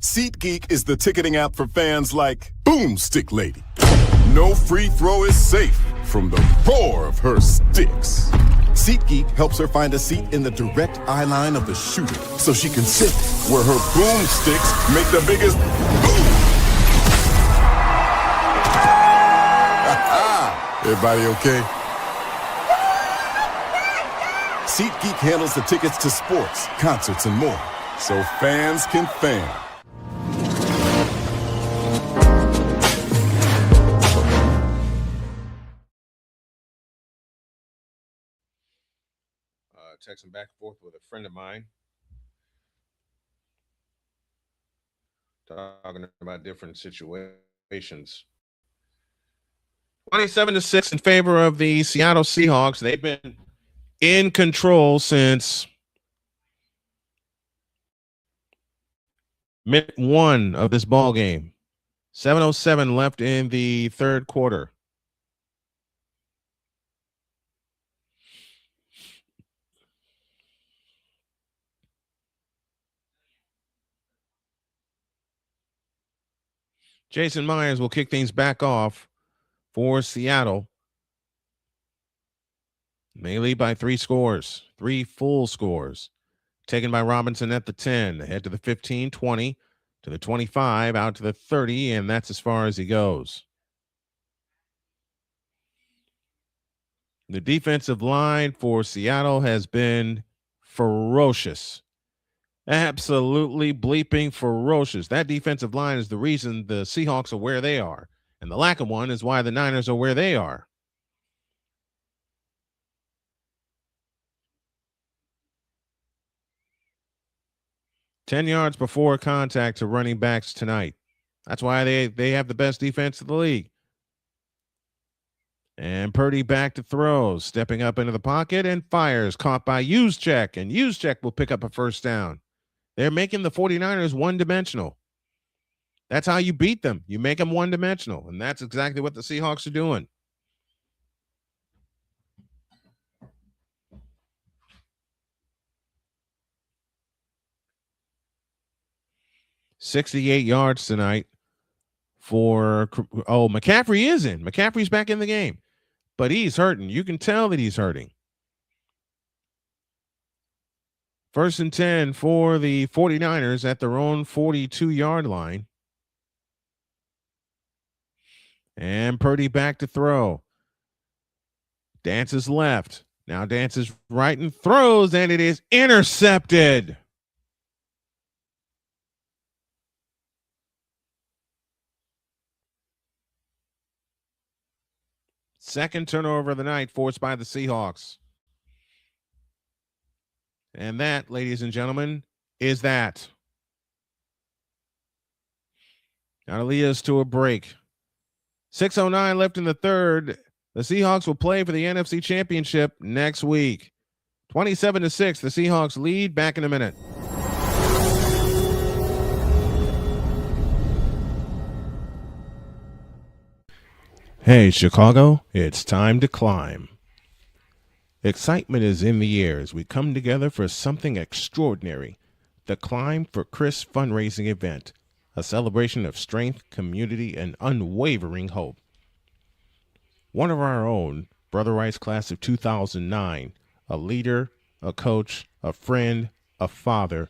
SeatGeek is the ticketing app for fans like Boomstick Lady. No free throw is safe from the roar of her sticks. SeatGeek helps her find a seat in the direct eye line of the shooter so she can sit where her boomsticks make the biggest boom. Everybody okay? SeatGeek handles the tickets to sports, concerts, and more, so fans can fan. Texting back and forth with a friend of mine, talking about different situations. 27-6 in favor of the Seattle Seahawks. They've been in control since minute 1 of this ball game. 7:07 left in the third quarter. Jason Myers will kick things back off for Seattle. They lead by 3 scores, 3 full scores. Taken by Robinson at the 10, ahead to the 15, 20, to the 25, out to the 30, and that's as far as he goes. The defensive line for Seattle has been ferocious. Absolutely bleeping ferocious. That defensive line is the reason the Seahawks are where they are. And the lack of one is why the Niners are where they are. $10 yards before contact to running backs tonight. That's why they have the best defense in the league. And Purdy back to throw, stepping up into the pocket and fires, caught by Juszczyk, and Juszczyk will pick up a first down. They're making the 49ers one-dimensional. That's how you beat them. You make them one-dimensional, and that's exactly what the Seahawks are doing. $68 yards tonight McCaffrey is in. McCaffrey's back in the game, but he's hurting. You can tell that he's hurting. 1st and 10 for the 49ers at their own 42-yard line. And Purdy back to throw. Dances left. Now dances right and throws, and it is intercepted. Second turnover of the night forced by the Seahawks. And that, ladies and gentlemen, is that. That'll lead us to a break. 6:09 left in the third. The Seahawks will play for the NFC Championship next week. 27-6, the Seahawks lead. Back in a minute. Hey, Chicago, it's time to climb. Excitement is in the air as we come together for something extraordinary. The Climb for Chris fundraising event, a celebration of strength, community, and unwavering hope. One of our own, Brother Rice class of 2009, a leader, a coach, a friend, a father,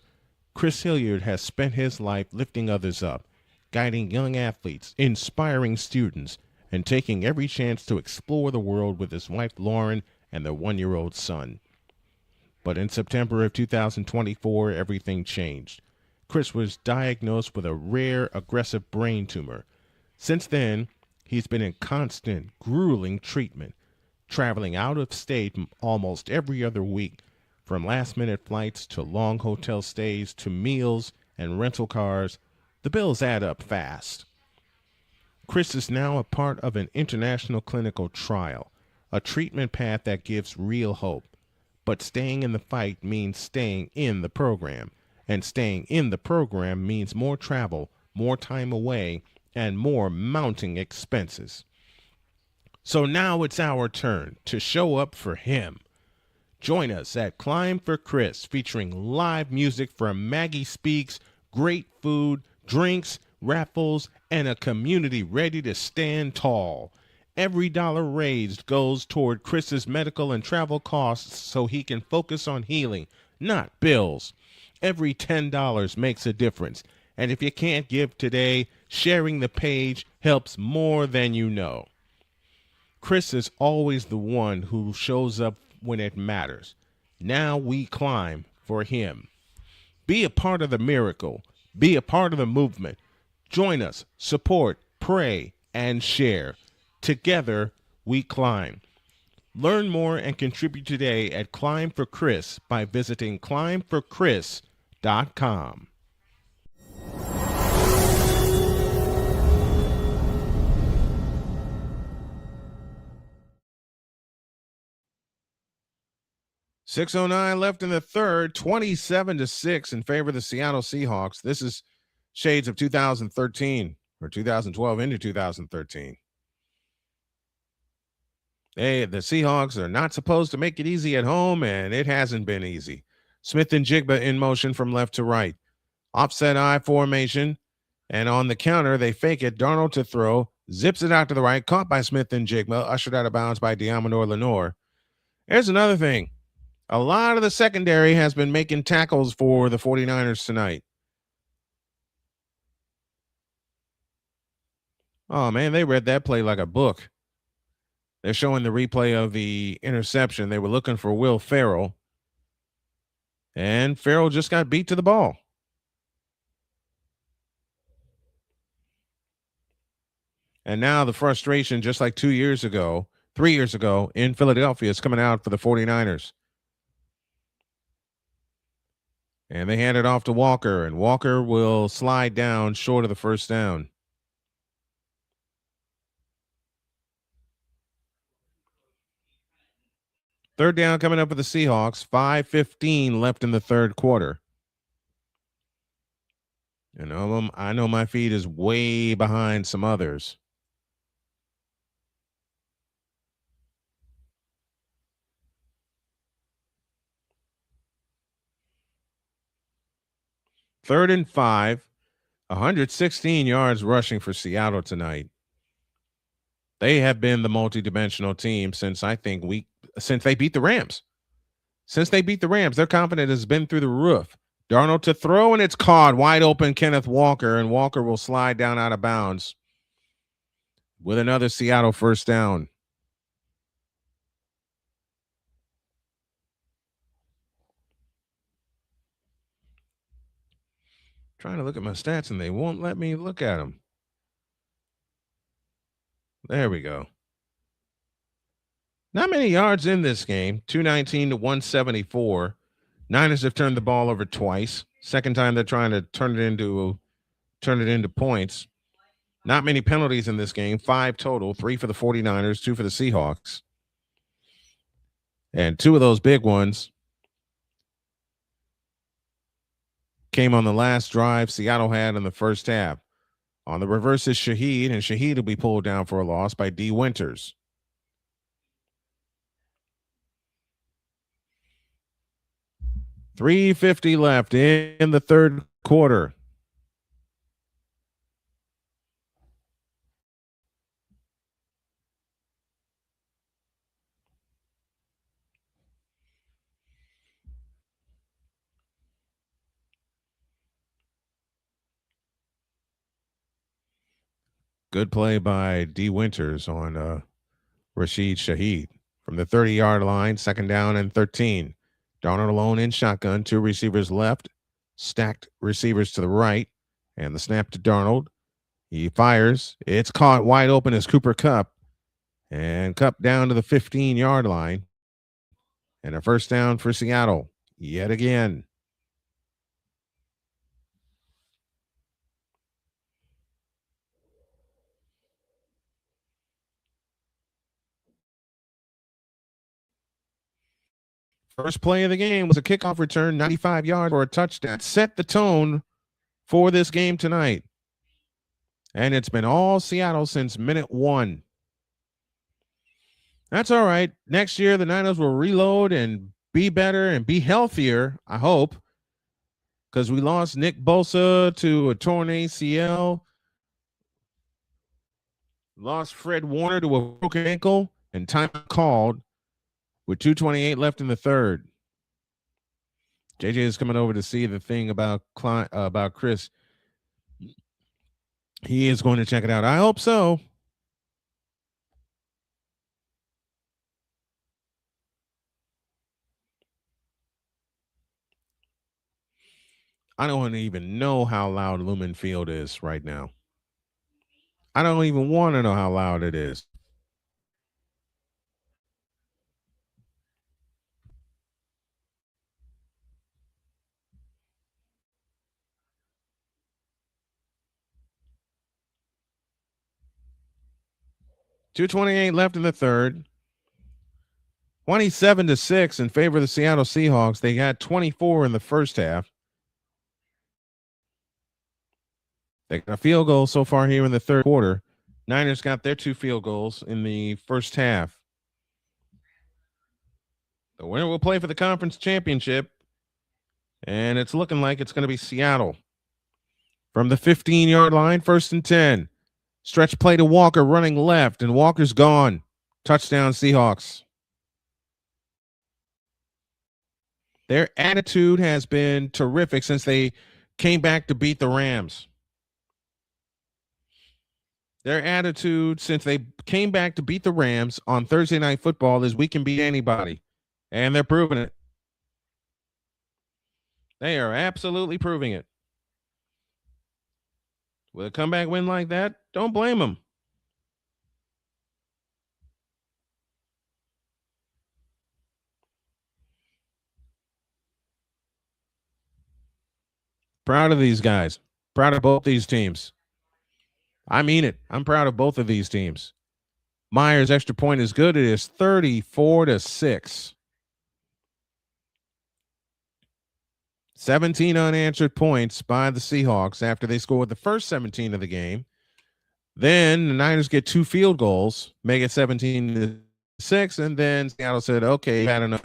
Chris Hilliard has spent his life lifting others up, guiding young athletes, inspiring students, and taking every chance to explore the world with his wife Lauren and their 1-year-old son. But in September of 2024, everything changed. Chris was diagnosed with a rare, aggressive brain tumor. Since then, he's been in constant, grueling treatment, traveling out of state almost every other week, from last-minute flights to long hotel stays to meals and rental cars. The bills add up fast. Chris is now a part of an international clinical trial, a treatment path that gives real hope. But staying in the fight means staying in the program, and staying in the program means more travel, more time away, and more mounting expenses. So now it's our turn to show up for him. Join us at Climb for Chris, featuring live music from Maggie Speaks, great food, drinks, raffles, and a community ready to stand tall. Every dollar raised goes toward Chris's medical and travel costs so he can focus on healing, not bills. Every $10 makes a difference. And if you can't give today, sharing the page helps more than you know. Chris is always the one who shows up when it matters. Now we climb for him. Be a part of the miracle. Be a part of the movement. Join us, support, pray, and share. Together, we climb. Learn more and contribute today at Climb for Chris by visiting climbforchris.com. .609 left in the third, 27-6 in favor of the Seattle Seahawks. This is shades of 2013 or 2012 into 2013. Hey, the Seahawks are not supposed to make it easy at home, and it hasn't been easy. Smith and Jigba in motion from left to right. Offset I formation, and on the counter, they fake it. Darnold to throw, zips it out to the right, caught by Smith and Jigba, ushered out of bounds by Diamador Lenore. There's another thing. A lot of the secondary has been making tackles for the 49ers tonight. Oh, man, they read that play like a book. They're showing the replay of the interception. They were looking for Will Ferrell, and Ferrell just got beat to the ball. And now the frustration, just like 3 years ago in Philadelphia, is coming out for the 49ers. And they hand it off to Walker, and Walker will slide down short of the first down. Third down coming up for the Seahawks. 5:15 left in the third quarter. And I know my feed is way behind some others. Third and 5. 116 yards rushing for Seattle tonight. They have been the multi-dimensional team since they beat the Rams. Since they beat the Rams, their confidence has been through the roof. Darnold to throw, and it's caught. Wide open Kenneth Walker, and Walker will slide down out of bounds with another Seattle first down. Trying to look at my stats, and they won't let me look at them. There we go. Not many yards in this game, 219 to 174. Niners have turned the ball over twice. Second time they're trying to turn it into points. Not many penalties in this game, 5 total, 3 for the 49ers, 2 for the Seahawks. And 2 of those big ones came on the last drive Seattle had in the first half. On the reverse is Shaheed, and Shaheed will be pulled down for a loss by D. Winters. $3:50 left in the third quarter. Good play by D. Winters on Rashid Shaheed from the 30-yard line, second down and 13. Darnold alone in shotgun, 2 receivers left, stacked receivers to the right, and the snap to Darnold. He fires. It's caught wide open as Cooper Kupp, and Kupp down to the 15-yard line. And a first down for Seattle yet again. First play of the game was a kickoff return, 95 yards for a touchdown. Set the tone for this game tonight. And it's been all Seattle since minute 1. That's all right. Next year, the Niners will reload and be better and be healthier, I hope, because we lost Nick Bosa to a torn ACL, lost Fred Warner to a broken ankle, and time called with 2:28 left in the third. JJ is coming over to see the thing about Chris. He is going to check it out. I hope so. I don't even know how loud Lumen Field is right now. I don't even want to know how loud it is. $2:28 left in the third. 27-6 in favor of the Seattle Seahawks. They got 24 in the first half. They got a field goal so far here in the third quarter. Niners got their 2 field goals in the first half. The winner will play for the conference championship, and it's looking like it's going to be Seattle. From the 15-yard line, 1st and 10. Stretch play to Walker running left, and Walker's gone. Touchdown, Seahawks. Their attitude has been terrific since they came back to beat the Rams. Their attitude since they came back to beat the Rams on Thursday Night Football is we can beat anybody. And they're proving it. They are absolutely proving it. With a comeback win like that, don't blame them. Proud of these guys. Proud of both these teams. I mean it. I'm proud of both of these teams. Myers' extra point is good. It is 34-6. 17 unanswered points by the Seahawks after they scored the first 17 of the game. Then the Niners get 2 field goals, make it 17-6, and then Seattle said, okay, you've had enough.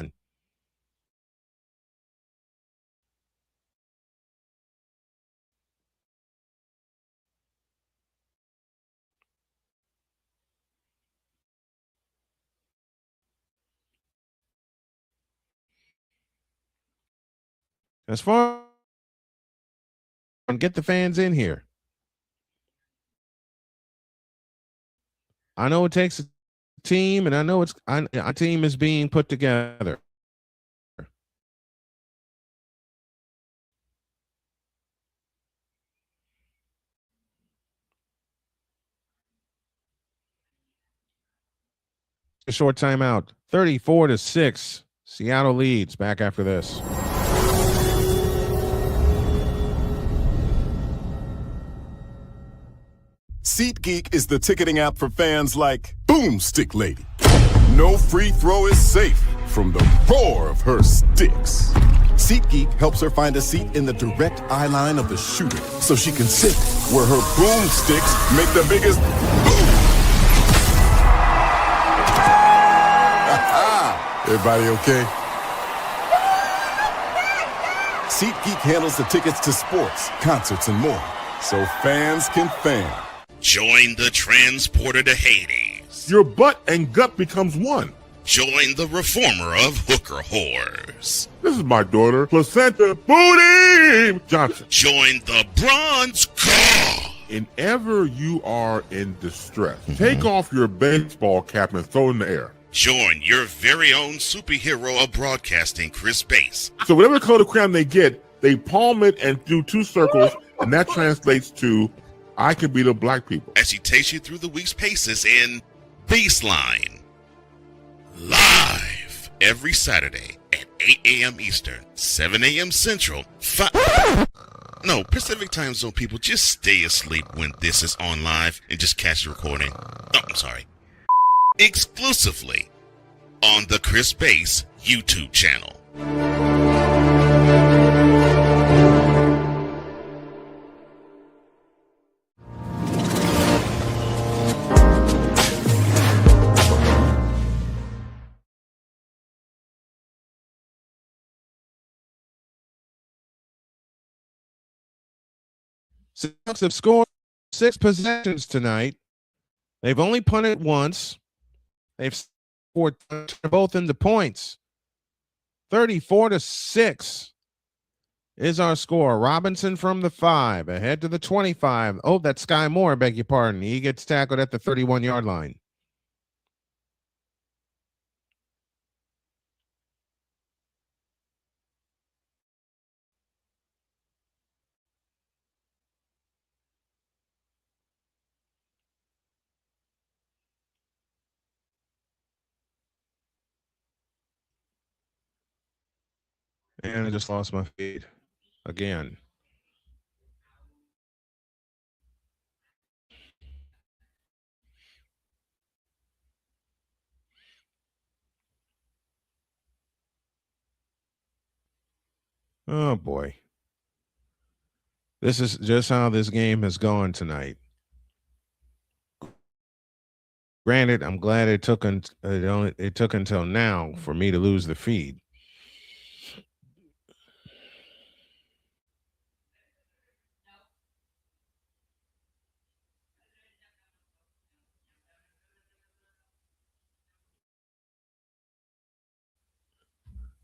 As far as get the fans in here. I know it takes a team, and I know a team is being put together. A short timeout. 34-6. Seattle leads. Back after this. SeatGeek is the ticketing app for fans like Boomstick Lady. No free throw is safe from the roar of her sticks. SeatGeek helps her find a seat in the direct eye line of the shooter so she can sit where her boomsticks make the biggest boom. Everybody okay? SeatGeek handles the tickets to sports, concerts, and more, so fans can fan. Join the transporter to Hades. Your butt and gut becomes one. Join the reformer of hooker whores. This is my daughter, Placenta Booty Johnson. Join the bronze car. Whenever you are in distress, take off your baseball cap and throw it in the air. Join your very own superhero of broadcasting, Chris Bass. So whatever color crayon they get, they palm it and do two circles, and that translates to I can beat up black people. As he takes you through the week's paces in Baseline. Live every Saturday at 8 a.m. Eastern, 7 a.m. Central, Pacific Time Zone people, just stay asleep when this is on live and just catch the recording. Oh, I'm sorry. Exclusively on the Chris Bass YouTube channel. Seahawks have scored 6 possessions tonight. They've only punted once. They've scored both into points. 34-6 is our score. Robinson from the 5, ahead to the 25. Oh, that's Sky Moore, I beg your pardon. He gets tackled at the 31-yard line. And I just lost my feed again. Oh, boy. This is just how this game has gone tonight. Granted, I'm glad it took until now for me to lose the feed.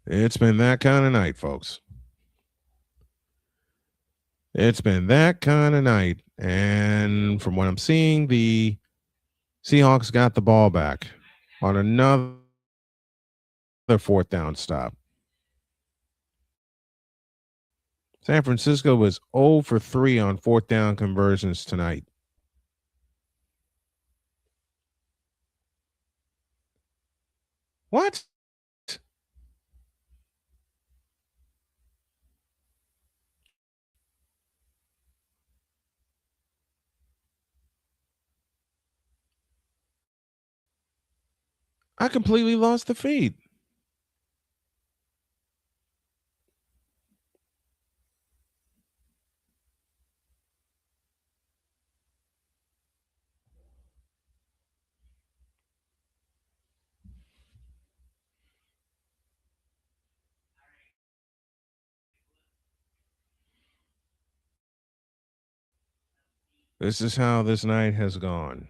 It's been that kind of night, folks. It's been that kind of night. And from what I'm seeing, the Seahawks got the ball back on another 4th down stop. San Francisco was 0 for 3 on 4th down conversions tonight. What? I completely lost the feed. This is how this night has gone.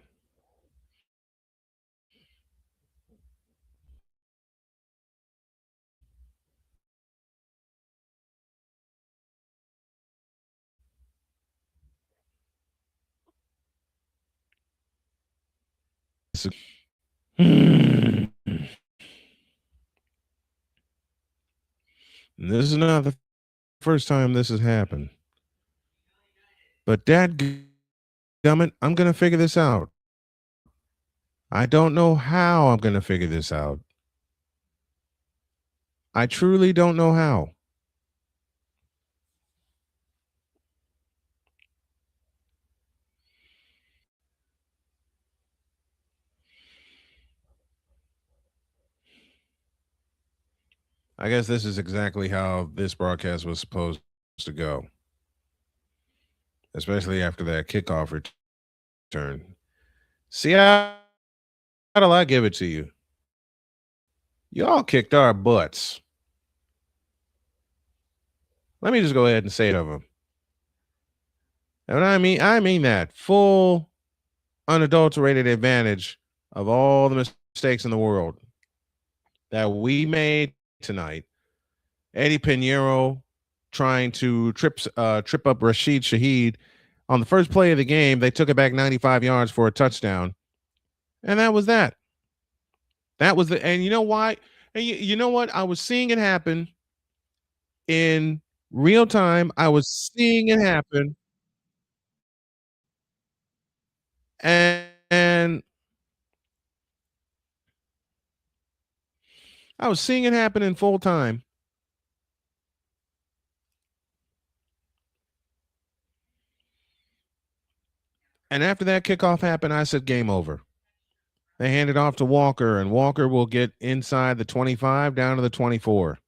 this. This is not the first time this has happened. But dadgummit, I'm going to figure this out. I don't know how I'm going to figure this out. I truly don't know how. I guess this is exactly how this broadcast was supposed to go, especially after that kickoff return. Seattle, I give it to you. Y'all kicked our butts. Let me just go ahead and say it of them. And I mean that full, unadulterated advantage of all the mistakes in the world that we made tonight. Eddie Pinheiro trying to trip up Rashid Shaheed on the first play of the game. They took it back 95 yards for a touchdown, and that was that. That was the. And you know why? And you know what? I was seeing it happen in real time. I was seeing it happen, and I was seeing it happen in full time. And after that kickoff happened, I said, game over. They hand it off to Walker, and Walker will get inside the 25 down to the 24.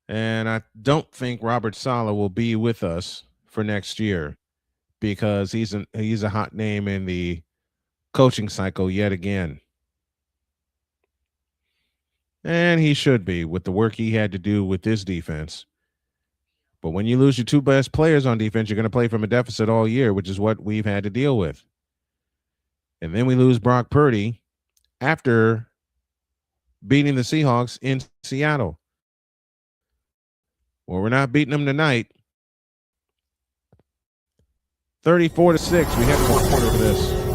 And I don't think Robert Saleh will be with us for next year because he's a hot name in the coaching cycle yet again. And he should be with the work he had to do with this defense. But when you lose your two best players on defense, you're going to play from a deficit all year, which is what we've had to deal with. And then we lose Brock Purdy after beating the Seahawks in Seattle. Well, we're not beating them tonight. 34-6. We have one quarter for this.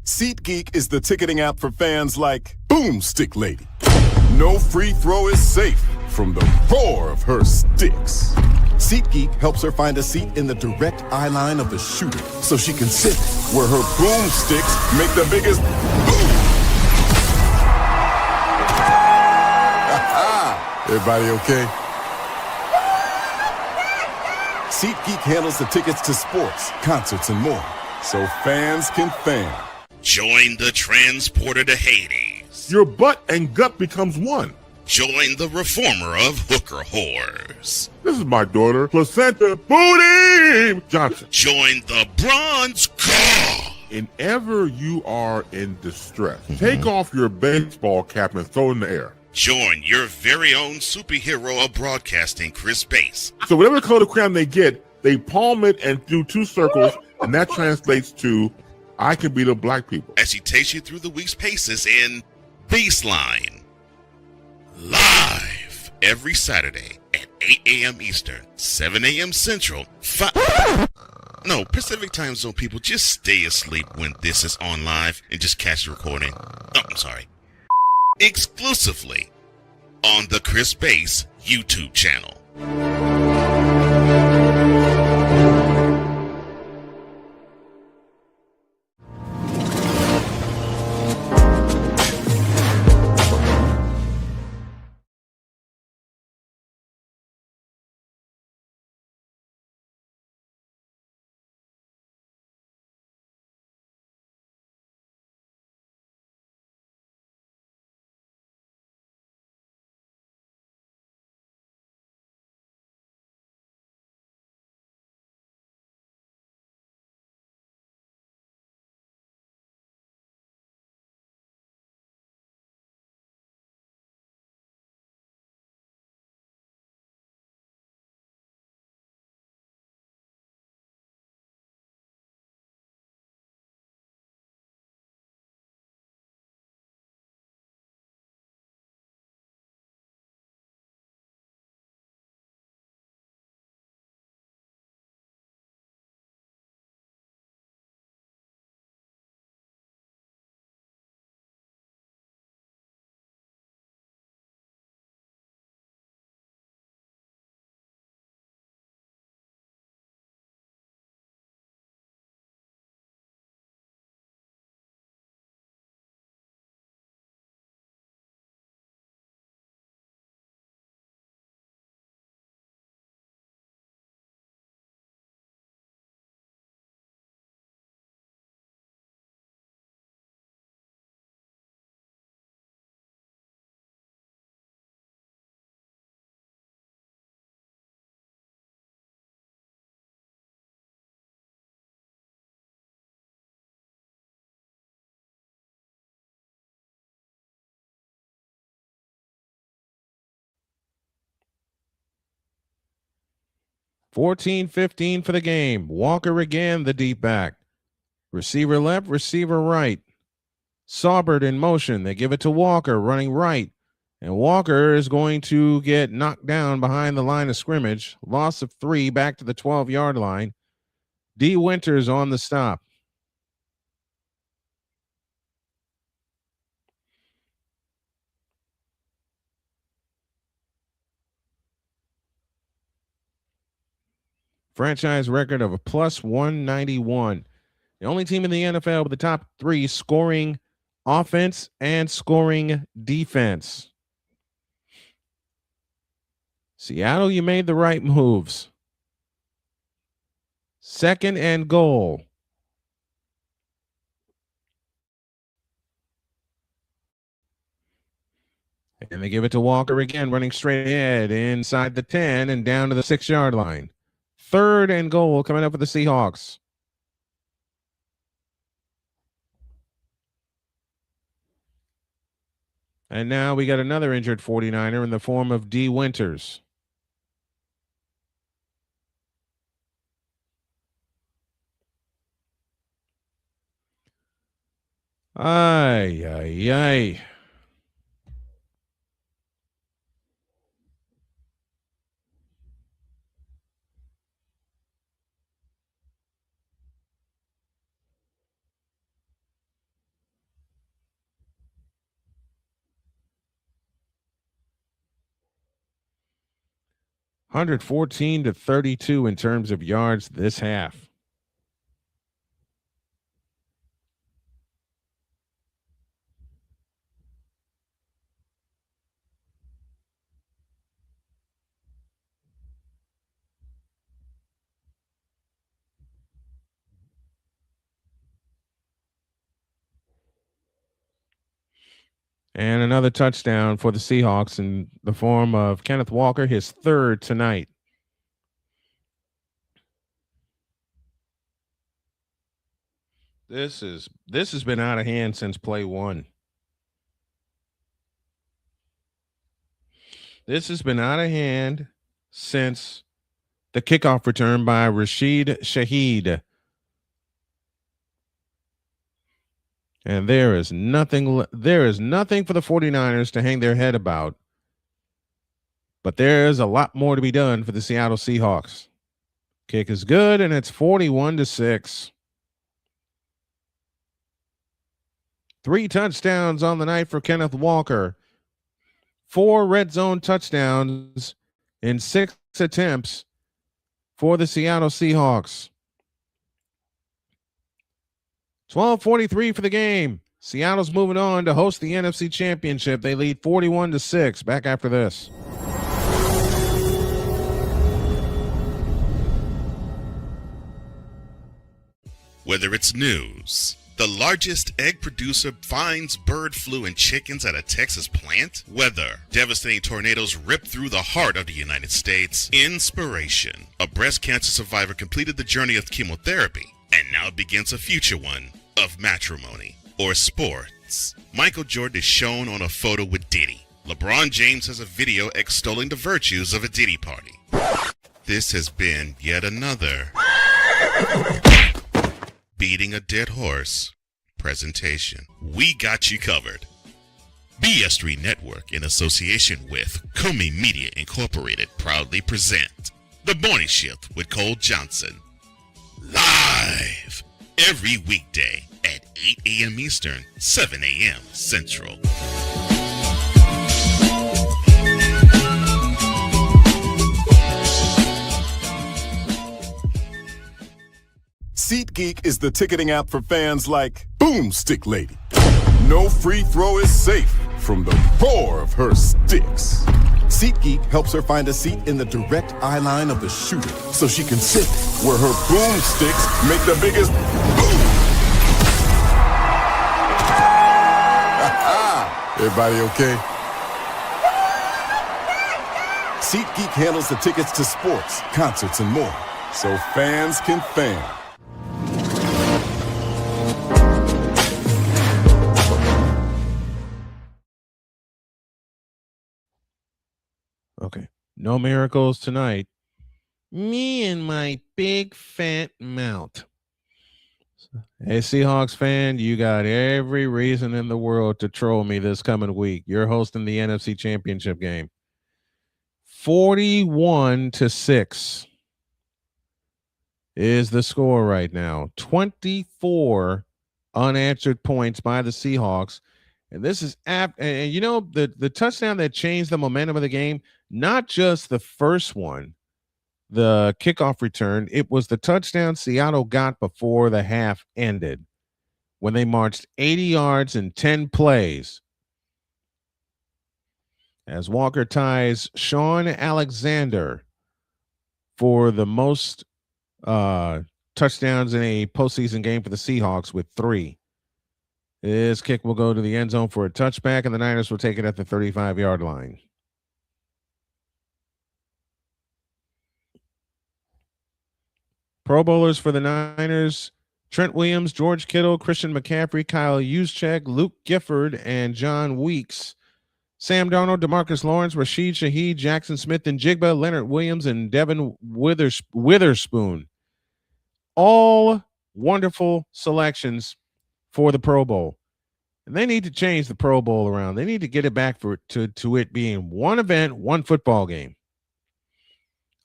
SeatGeek is the ticketing app for fans like Boomstick Lady. No free throw is safe from the roar of her sticks. SeatGeek helps her find a seat in the direct eye line of the shooter so she can sit where her boomsticks make the biggest boom. Everybody okay? SeatGeek handles the tickets to sports, concerts, and more, so fans can fan. Join the transporter to Hades. Your butt and gut becomes one. Join the reformer of hooker whores. This is my daughter, Placenta Booty Johnson. Join the bronze car. Whenever you are in distress, take off your baseball cap and throw it in the air. Join your very own superhero of broadcasting, Chris Bass. So whatever color crayon they get, they palm it and do two circles, and that translates to I can beat up black people. As he takes you through the week's paces in Baseline. Live every Saturday at 8 a.m. Eastern, 7 a.m. Central, Pacific Time Zone people, just stay asleep when this is on live and just catch the recording. Oh, I'm sorry. Exclusively on the Chris Bass YouTube channel. 14-15 for the game. Walker again, the deep back. Receiver left, receiver right. Saubert in motion. They give it to Walker, running right. And Walker is going to get knocked down behind the line of scrimmage. Loss of 3 back to the 12-yard line. D. Winters on the stop. Franchise record of a plus 191. The only team in the NFL with the top 3 scoring offense and scoring defense. Seattle, you made the right moves. 2nd and goal. And they give it to Walker again, running straight ahead inside the 10 and down to the 6-yard line. 3rd and goal coming up for the Seahawks. And now we got another injured 49er in the form of D. Winters. Ay, ay, ay. $114-32 in terms of yards this half. And another touchdown for the Seahawks in the form of Kenneth Walker, his 3rd tonight. This has been out of hand since play 1. This has been out of hand since the kickoff return by Rashid Shaheed. And there is nothing for the 49ers to hang their head about. But there's a lot more to be done for the Seattle Seahawks. Kick is good, and it's 41-6. 3 touchdowns on the night for Kenneth Walker. 4 red zone touchdowns in 6 attempts for the Seattle Seahawks. 12:43 for the game. Seattle's moving on to host the NFC Championship. They lead 41-6. Back after this. Whether it's news, the largest egg producer finds bird flu in chickens at a Texas plant, weather, devastating tornadoes rip through the heart of the United States, inspiration, a breast cancer survivor completed the journey of chemotherapy, and now begins a future one of matrimony or sports. Michael Jordan is shown on a photo with Diddy. LeBron James has a video extolling the virtues of a Diddy party. This has been yet another beating a dead horse presentation. We got you covered. BS3 Network, in association with Multimedia Incorporated, proudly present The Morning Shift with Cole Johnson. Live every weekday at 8 a.m. Eastern, 7 a.m. Central. SeatGeek is the ticketing app for fans like Boomstick Lady. No free throw is safe from the roar of her sticks. SeatGeek helps her find a seat in the direct eye line of the shooter so she can sit where her boomsticks make the biggest boom. Everybody okay? SeatGeek handles the tickets to sports, concerts, and more, so fans can fan. Okay. No miracles tonight. Me and my big fat mouth. Hey, Seahawks fan, you got every reason in the world to troll me this coming week. You're hosting the NFC Championship game. 41-6 is the score right now. 24 unanswered points by the Seahawks. And this is and you know the touchdown that changed the momentum of the game, not just the first one, the kickoff return, it was the touchdown Seattle got before the half ended when they marched 80 yards in 10 plays. As Walker ties Sean Alexander for the most touchdowns in a postseason game for the Seahawks with 3. This kick will go to the end zone for a touchback, and the Niners will take it at the 35-yard line. Pro Bowlers for the Niners: Trent Williams, George Kittle, Christian McCaffrey, Kyle Juszczyk, Luke Gifford, and John Weeks. Sam Darnold, DeMarcus Lawrence, Rashid Shaheed, Jackson Smith and Jigba, Leonard Williams, and Devin Witherspoon. All wonderful selections for the Pro Bowl. And they need to change the Pro Bowl around. They need to get it back to it being one event, one football game.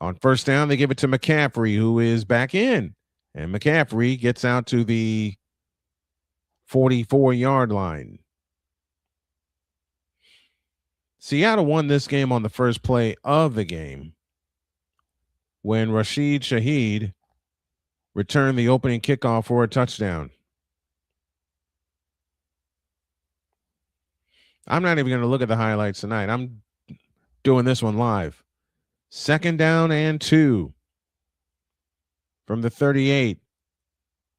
On first down, they give it to McCaffrey, who is back in. And McCaffrey gets out to the 44-yard line. Seattle won this game on the first play of the game when Rashid Shaheed returned the opening kickoff for a touchdown. I'm not even going to look at the highlights tonight. I'm doing this one live. Second down and 2 from the 38.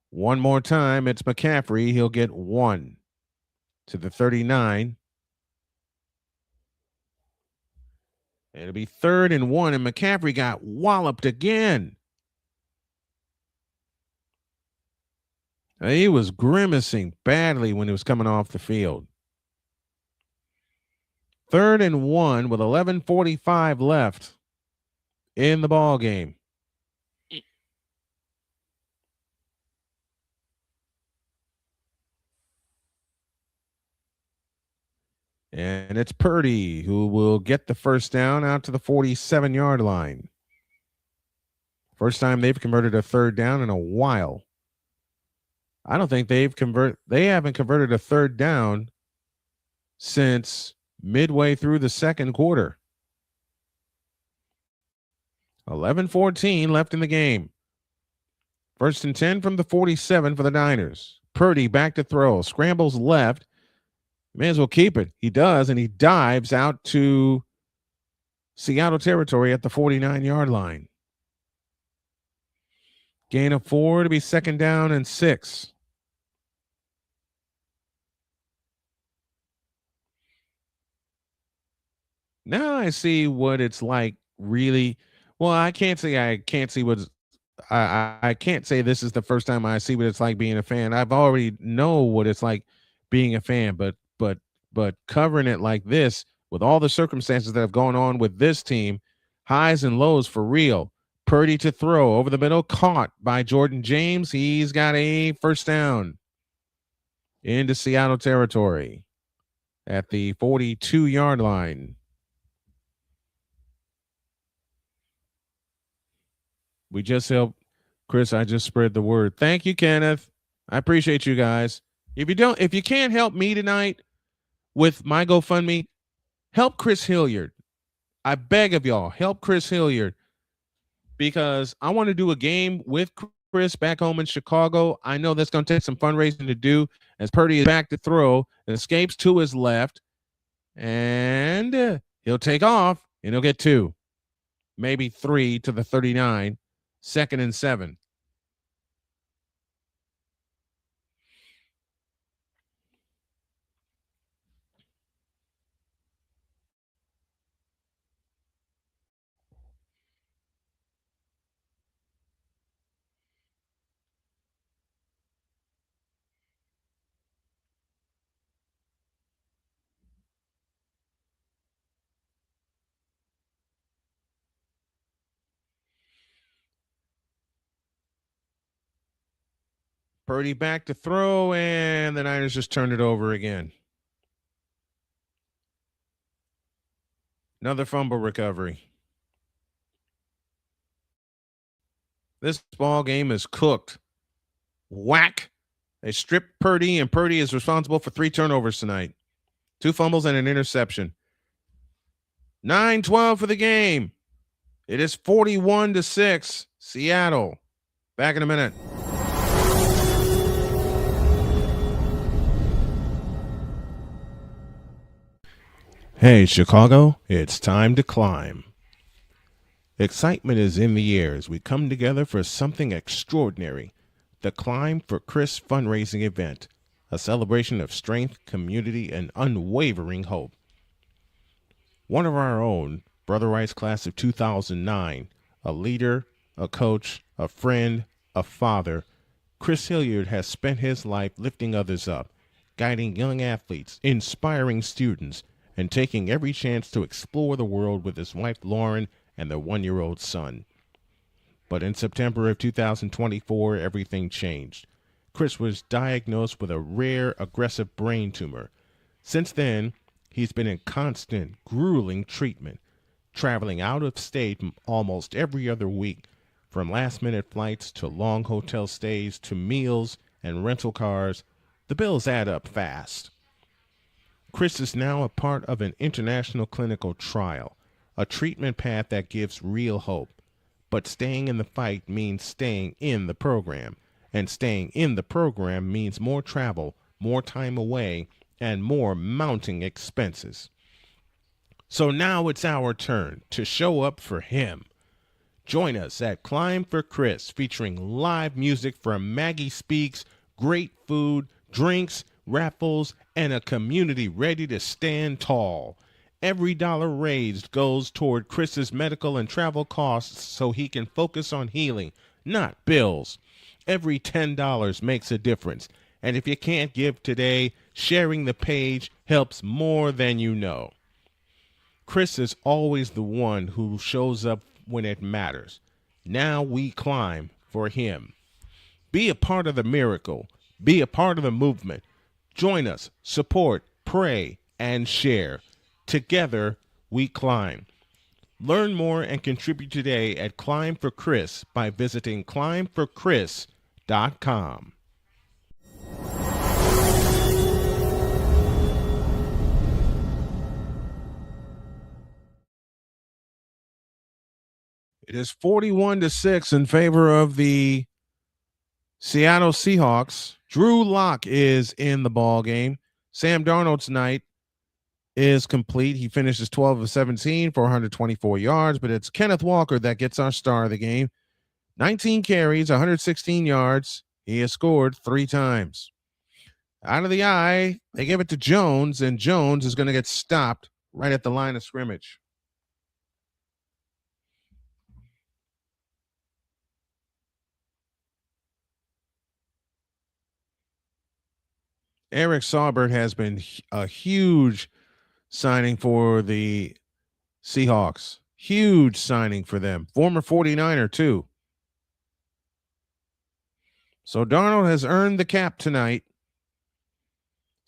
One more time, it's McCaffrey. He'll get 1 to the 39. It'll be 3rd and 1, and McCaffrey got walloped again. He was grimacing badly when he was coming off the field. 3rd and 1 with 11:45 left in the ball game. And it's Purdy who will get the first down out to the 47-yard line. First time they've converted a third down in a while. I don't think they haven't converted a third down since midway through the second quarter. 11:14 left in the game. 1st and 10 from the 47 for the Niners. Purdy back to throw. Scrambles left. May as well keep it. He does, and he dives out to Seattle territory at the 49-yard line. Gain of 4 to be 2nd down and 6. Now I see what it's like really. Well, I can't say I can't say this is the first time I see what it's like being a fan. I've already know what it's like being a fan, but covering it like this with all the circumstances that have gone on with this team, highs and lows for real. Purdy to throw over the middle, caught by Jordan James. He's got a first down into Seattle territory at the 42-yard line. We just helped Chris. I just spread the word. Thank you, Kenneth. I appreciate you guys. If you can't help me tonight with my GoFundMe, help Chris Hilliard. I beg of y'all, help Chris Hilliard, because I want to do a game with Chris back home in Chicago. I know that's going to take some fundraising to do, as Purdy is back to throw, escapes to his left, and he'll take off, and he'll get 2, maybe 3 to the 39, 2nd and 7. Purdy back to throw, and the Niners just turned it over again. Another fumble recovery. This ball game is cooked. Whack. They stripped Purdy, and Purdy is responsible for 3 turnovers tonight. 2 fumbles and an interception. 9-12 for the game. It is 41-6. Seattle. Back in a minute. Hey, Chicago, it's time to climb. Excitement is in the air as we come together for something extraordinary. The Climb for Chris fundraising event, a celebration of strength, community, and unwavering hope. One of our own, Brother Rice class of 2009, a leader, a coach, a friend, a father, Chris Hilliard has spent his life lifting others up, guiding young athletes, inspiring students, and taking every chance to explore the world with his wife Lauren and their 1-year-old son. But in September of 2024, everything changed. Chris was diagnosed with a rare, aggressive brain tumor. Since then, he's been in constant, grueling treatment, traveling out of state almost every other week, from last-minute flights to long hotel stays to meals and rental cars. The bills add up fast. Chris is now a part of an international clinical trial, a treatment path that gives real hope. But staying in the fight means staying in the program, and staying in the program means more travel, more time away, and more mounting expenses. So now it's our turn to show up for him. Join us at Climb for Chris, featuring live music from Maggie Speaks, great food, drinks, raffles, and a community ready to stand tall. Every dollar raised goes toward Chris's medical and travel costs so he can focus on healing, not bills. Every $10 makes a difference. And if you can't give today, sharing the page helps more than you know. Chris is always the one who shows up when it matters. Now we climb for him. Be a part of the miracle. Be a part of the movement. Join us, support, pray, and share. Together, we climb. Learn more and contribute today at Climb for Chris by visiting climbforchris.com. It is 41-6 in favor of the Seattle Seahawks. Drew Lock is in the ball game. Sam Darnold tonight is complete. He finishes 12 of 17 for 124 yards, but it's Kenneth Walker that gets our star of the game. 19 carries, 116 yards. He has scored 3 times. Out of the eye, they give it to Jones, and Jones is going to get stopped right at the line of scrimmage. Eric Saubert has been a huge signing for the Seahawks. Huge signing for them. Former 49er, too. So Darnold has earned the cap tonight.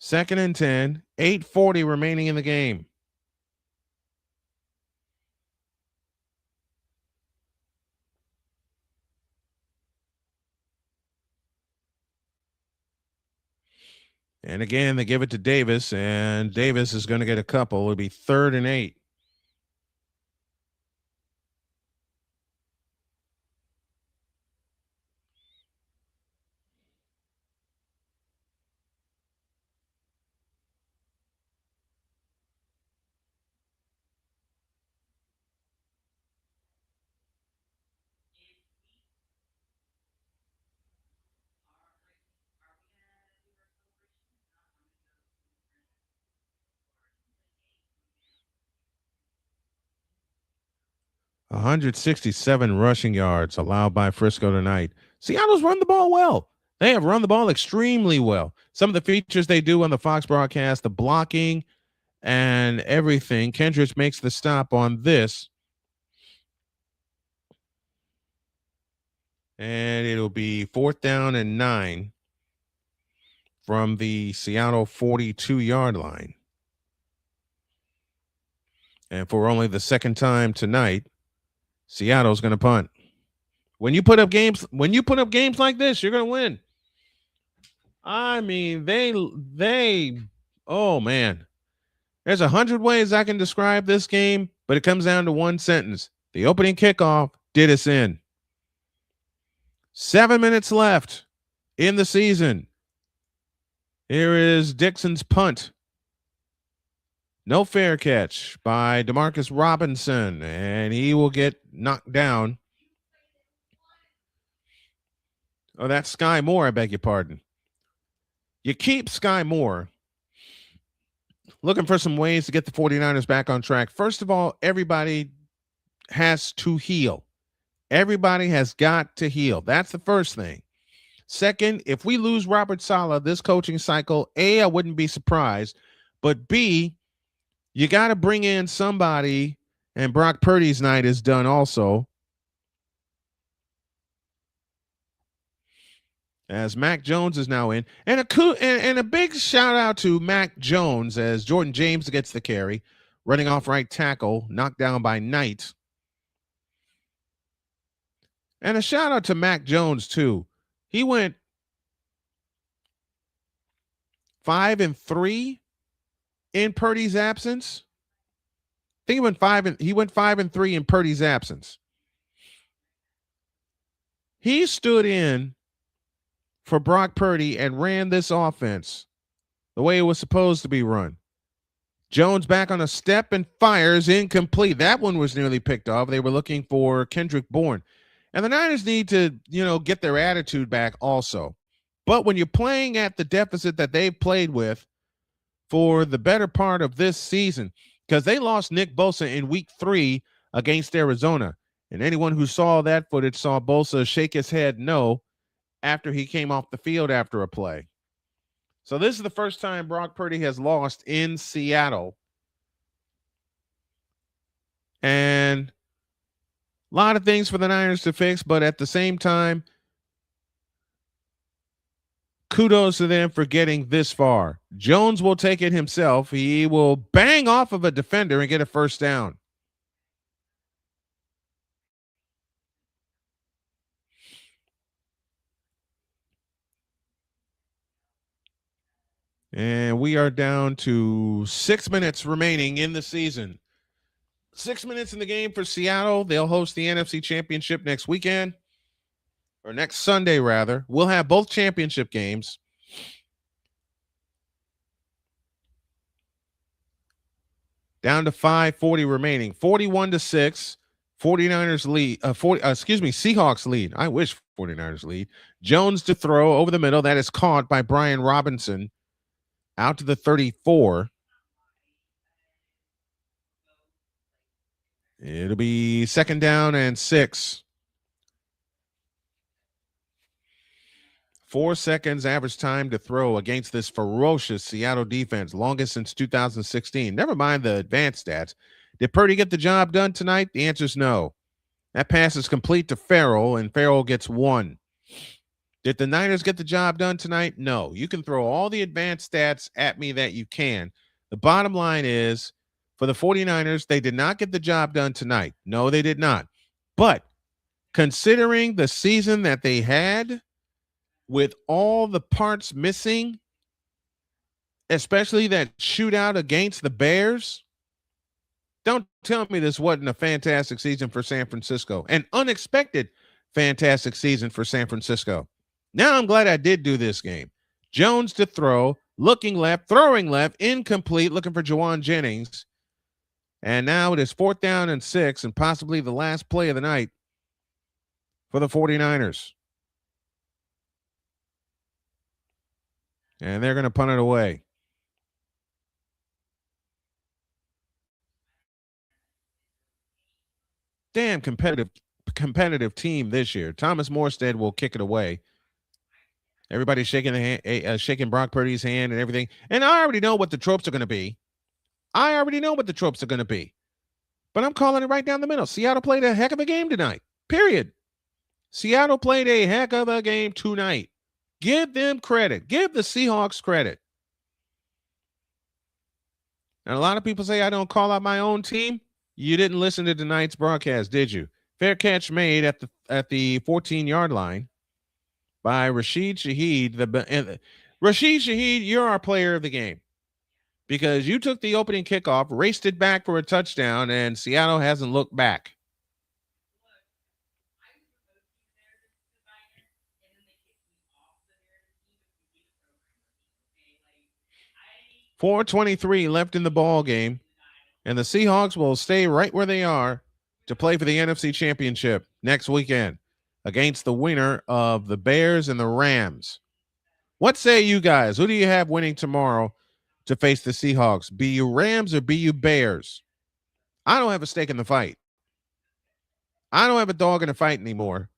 2nd and 10. 8:40 remaining in the game. And again, they give it to Davis, and Davis is going to get a couple. It'll be 3rd and 8. $167 rushing yards allowed by Frisco tonight. Seattle's run the ball well. They have run the ball extremely well. Some of the features they do on the Fox broadcast, the blocking and everything. Kendricks makes the stop on this. And it'll be 4th down and 9. from the Seattle 42-yard line. And for only the second time tonight, Seattle's going to punt. When you put up games like this, you're going to win. I mean, oh man. There's 100 ways I can describe this game, but it comes down to one sentence. The opening kickoff did us in. 7 minutes left in the season. Here is Dixon's punt. No fair catch by DeMarcus Robinson, and he will get knocked down. Oh, that's Sky Moore, I beg your pardon. You keep Sky Moore. Looking for some ways to get the 49ers back on track. First of all, everybody has to heal. Everybody has got to heal. That's the first thing. Second, if we lose Robert Saleh this coaching cycle, A, I wouldn't be surprised. But B, you got to bring in somebody, and Brock Purdy's night is done also. As Mac Jones is now in. And a big shout out to Mac Jones as Jordan James gets the carry. Running off right tackle, knocked down by Knight. And a shout out to Mac Jones, too. He went 5-3 in Purdy's absence. I think he went 5-3 in Purdy's absence. He stood in for Brock Purdy and ran this offense the way it was supposed to be run. Jones back on a step and fires incomplete. That one was nearly picked off. They were looking for Kendrick Bourne. And the Niners need to, get their attitude back also. But when you're playing at the deficit that they've played with for the better part of this season, because they lost Nick Bosa in week 3 against Arizona. And anyone who saw that footage saw Bosa shake his head no after he came off the field after a play. So this is the first time Brock Purdy has lost in Seattle. And a lot of things for the Niners to fix, but at the same time, kudos to them for getting this far. Jones will take it himself. He will bang off of a defender and get a first down. And we are down to 6 minutes remaining in the season. 6 minutes in the game for Seattle. They'll host the NFC Championship next weekend, or next Sunday, rather. We'll have both championship games. Down to 5:40 remaining. 41-6. 49ers lead. Seahawks lead. I wish 49ers lead. Jones to throw over the middle. That is caught by Brian Robinson. Out to the 34. It'll be 2nd down and 6. 4 seconds average time to throw against this ferocious Seattle defense, longest since 2016. Never mind the advanced stats. Did Purdy get the job done tonight? The answer is no. That pass is complete to Farrell, and Farrell gets 1. Did the Niners get the job done tonight? No. You can throw all the advanced stats at me that you can. The bottom line is, for the 49ers, they did not get the job done tonight. No, they did not. But considering the season that they had with all the parts missing, especially that shootout against the Bears, don't tell me this wasn't a fantastic season for San Francisco. An unexpected fantastic season for San Francisco. Now I'm glad I did do this game. Jones to throw, looking left, throwing left, incomplete, looking for Jawan Jennings. And now it is 4th down and 6, and possibly the last play of the night for the 49ers. And they're going to punt it away. Damn competitive team this year. Thomas Morstead will kick it away. Everybody's shaking Brock Purdy's hand and everything. And I already know what the tropes are going to be. But I'm calling it right down the middle. Seattle played a heck of a game tonight. Period. Seattle played a heck of a game tonight. Give them credit. Give the Seahawks credit. And a lot of people say I don't call out my own team. You didn't listen to tonight's broadcast, did you? Fair catch made at the 14-yard line by Rashid Shaheed. Rashid Shaheed, you're our player of the game because you took the opening kickoff, raced it back for a touchdown, and Seattle hasn't looked back. .423 left in the ball game, and the Seahawks will stay right where they are to play for the NFC Championship next weekend against the winner of the Bears and the Rams. What say you guys? Who do you have winning tomorrow to face the Seahawks? Be you Rams or be you Bears? I don't have a stake in the fight. I don't have a dog in the fight anymore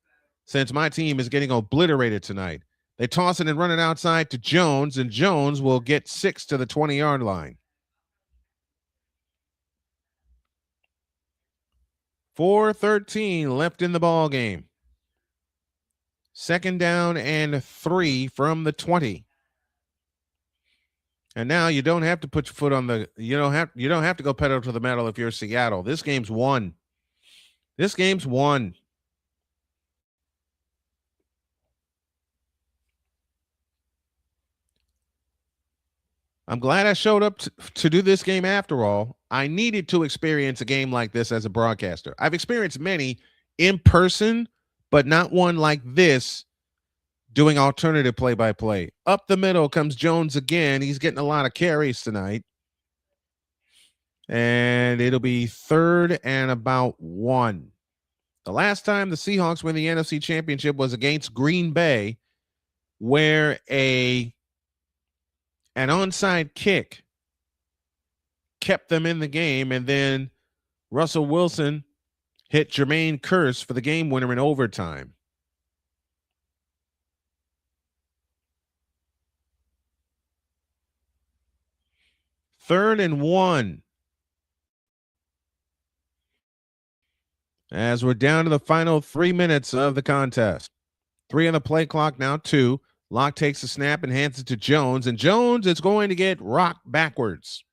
since my team is getting obliterated tonight. They toss it and run it outside to Jones, and Jones will get 6 to the 20-yard line. 4:13 left in the ball game. 2nd down and 3 from the 20. And now you don't have to put your foot on the you don't have to go pedal to the metal if you're Seattle. This game's won. This game's won. I'm glad I showed up to do this game after all. I needed to experience a game like this as a broadcaster. I've experienced many in person, but not one like this doing alternative play-by-play. Up the middle comes Jones again. He's getting a lot of carries tonight. And it'll be 3rd and about 1. The last time the Seahawks win the NFC Championship was against Green Bay, where an onside kick kept them in the game, and then Russell Wilson hit Jermaine Kearse for the game winner in overtime. Third and 1. As we're down to the final 3 minutes of the contest. 3 on the play clock, now 2. Locke takes the snap and hands it to Jones, and Jones is going to get rocked backwards.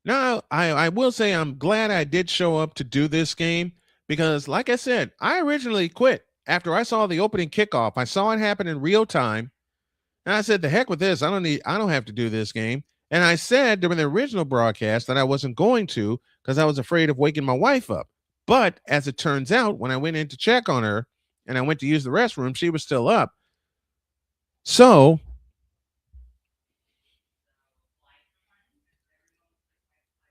Now, I will say I'm glad I did show up to do this game because, like I said, I originally quit after I saw the opening kickoff. I saw it happen in real time, and I said, "The heck with this! I don't have to do this game." And I said during the original broadcast that I wasn't going to because I was afraid of waking my wife up. But as it turns out, when I went in to check on her and I went to use the restroom, she was still up. So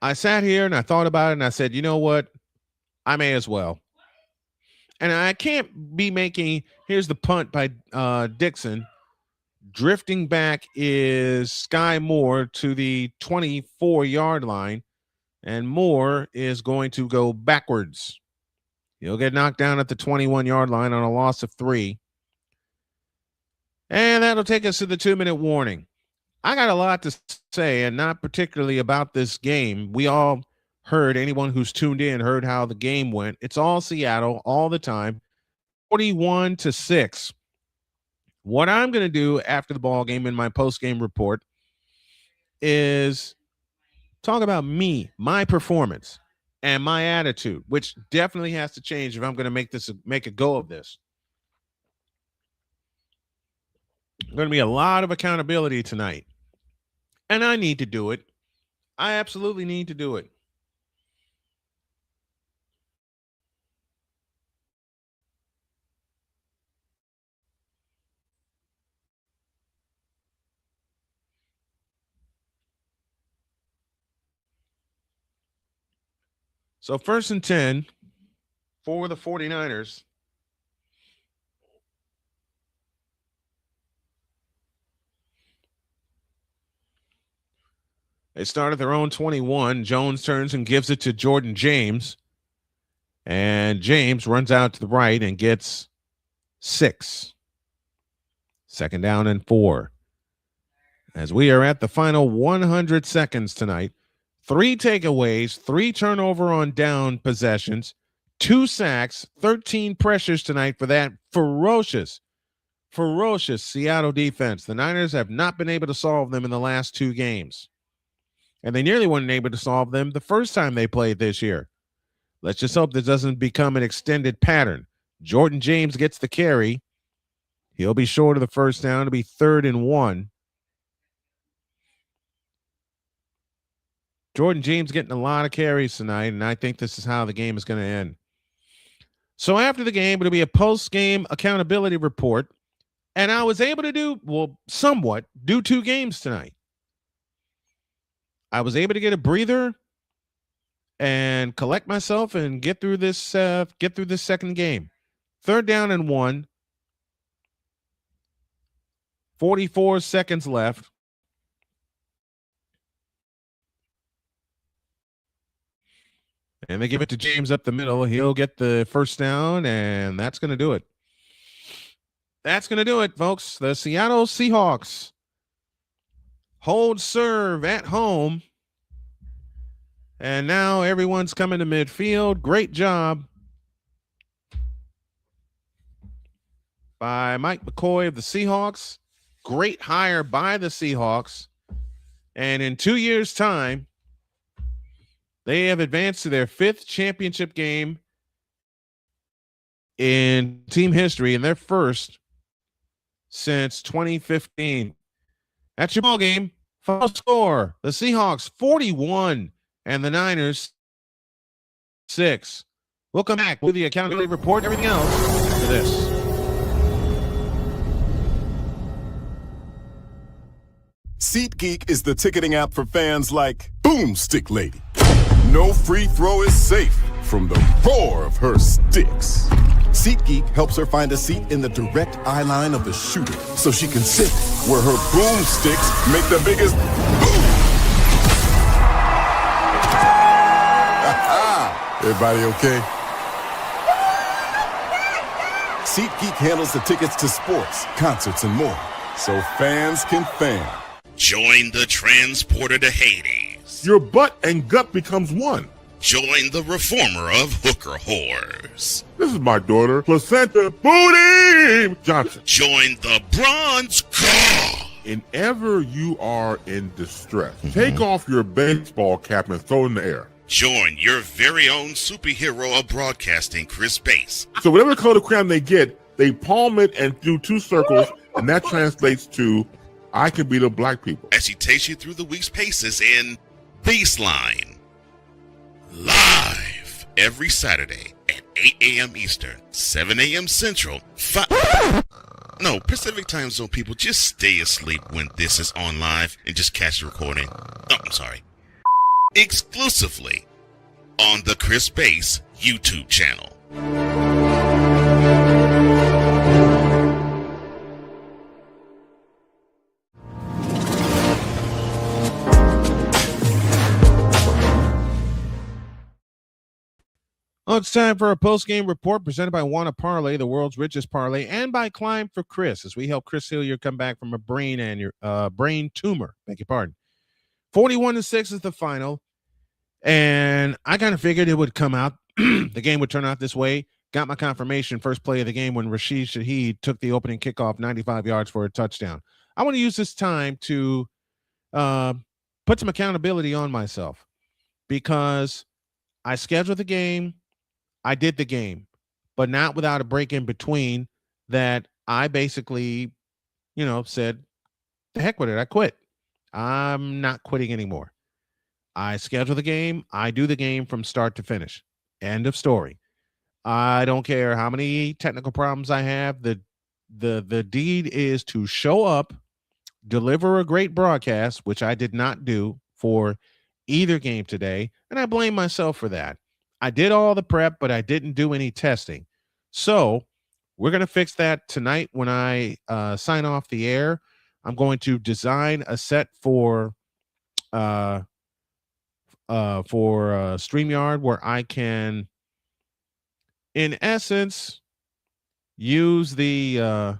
I sat here and I thought about it and I said, you know what? I may as well. And I can't be making, here's the punt by Dixon. Drifting back is Sky Moore to the 24-yard line, and Moore is going to go backwards. He'll get knocked down at the 21-yard line on a loss of 3. And that'll take us to the 2-minute warning. I got a lot to say, and not particularly about this game. We all heard, anyone who's tuned in heard how the game went. It's all Seattle all the time, 41-6. What I'm going to do after the ball game in my post-game report is talk about me, my performance, and my attitude, which definitely has to change if I'm going to make a go of this. There's going to be a lot of accountability tonight, and I need to do it. I absolutely need to do it. So 1st and 10 for the 49ers. They start at their own 21. Jones turns and gives it to Jordan James. And James runs out to the right and gets 6. 2nd down and 4. As we are at the final 100 seconds tonight. 3 takeaways, 3 turnover on down possessions, 2 sacks, 13 pressures tonight for that ferocious Seattle defense. The Niners have not been able to solve them in the last 2 games. And they nearly weren't able to solve them the first time they played this year. Let's just hope this doesn't become an extended pattern. Jordan James gets the carry. He'll be short of the first down. It'll be 3rd and 1. Jordan James getting a lot of carries tonight, and I think this is how the game is going to end. So after the game, it'll be a post-game accountability report, and I was able to somewhat do 2 games tonight. I was able to get a breather and collect myself and get through this second game. 3rd down and 1. 44 seconds left. And they give it to James up the middle. He'll get the first down, and that's going to do it. That's going to do it, folks. The Seattle Seahawks hold serve at home. And now everyone's coming to midfield. Great job by Mike McCoy of the Seahawks. Great hire by the Seahawks. And in 2 years' time, they have advanced to their 5th championship game in team history, and their first since 2015. That's your ball game. Final score: the Seahawks 41 and the Niners 6. We'll come back with the accountability report and everything else after this. SeatGeek is the ticketing app for fans like Boomstick Lady. No free throw is safe from the roar of her sticks. SeatGeek helps her find a seat in the direct eye line of the shooter so she can sit where her boomsticks make the biggest boom. Everybody okay? SeatGeek handles the tickets to sports, concerts, and more, so fans can fan. Join the transporter to Hades. Your butt and gut becomes one. Join the reformer of hooker whores. This is my daughter, Placenta Booty Johnson. Join the bronze car. Whenever you are in distress, take off your baseball cap and throw it in the air. Join your very own superhero of broadcasting, Chris Bass. So whatever color crayon they get, they palm it and do 2 circles, and that translates to I can beat up black people. As he takes you through the week's paces in Baseline. Live every Saturday at 8 a.m. Eastern, 7 a.m. Central, Pacific Time Zone people, just stay asleep when this is on live and just catch the recording. Oh, I'm sorry. Exclusively on the Chris Bass YouTube channel. Well, it's time for a post-game report presented by Wanna Parlay, the world's richest parlay, and by Climb for Chris, as we help Chris Hilliard come back from a brain tumor. Beg your pardon. 41-6 is the final, and I kind of figured it would come out. The game would turn out this way. Got my confirmation first play of the game when Rashid Shaheed took the opening kickoff 95 yards for a touchdown. I want to use this time to put some accountability on myself because I scheduled the game. I did the game, but not without a break in between that I basically, said, the heck with it. I quit. I'm not quitting anymore. I schedule the game. I do the game from start to finish. End of story. I don't care how many technical problems I have. The deed is to show up, deliver a great broadcast, which I did not do for either game today, and I blame myself for that. I did all the prep, but I didn't do any testing. So we're going to fix that tonight when I sign off the air. I'm going to design a set for StreamYard where I can, in essence, use the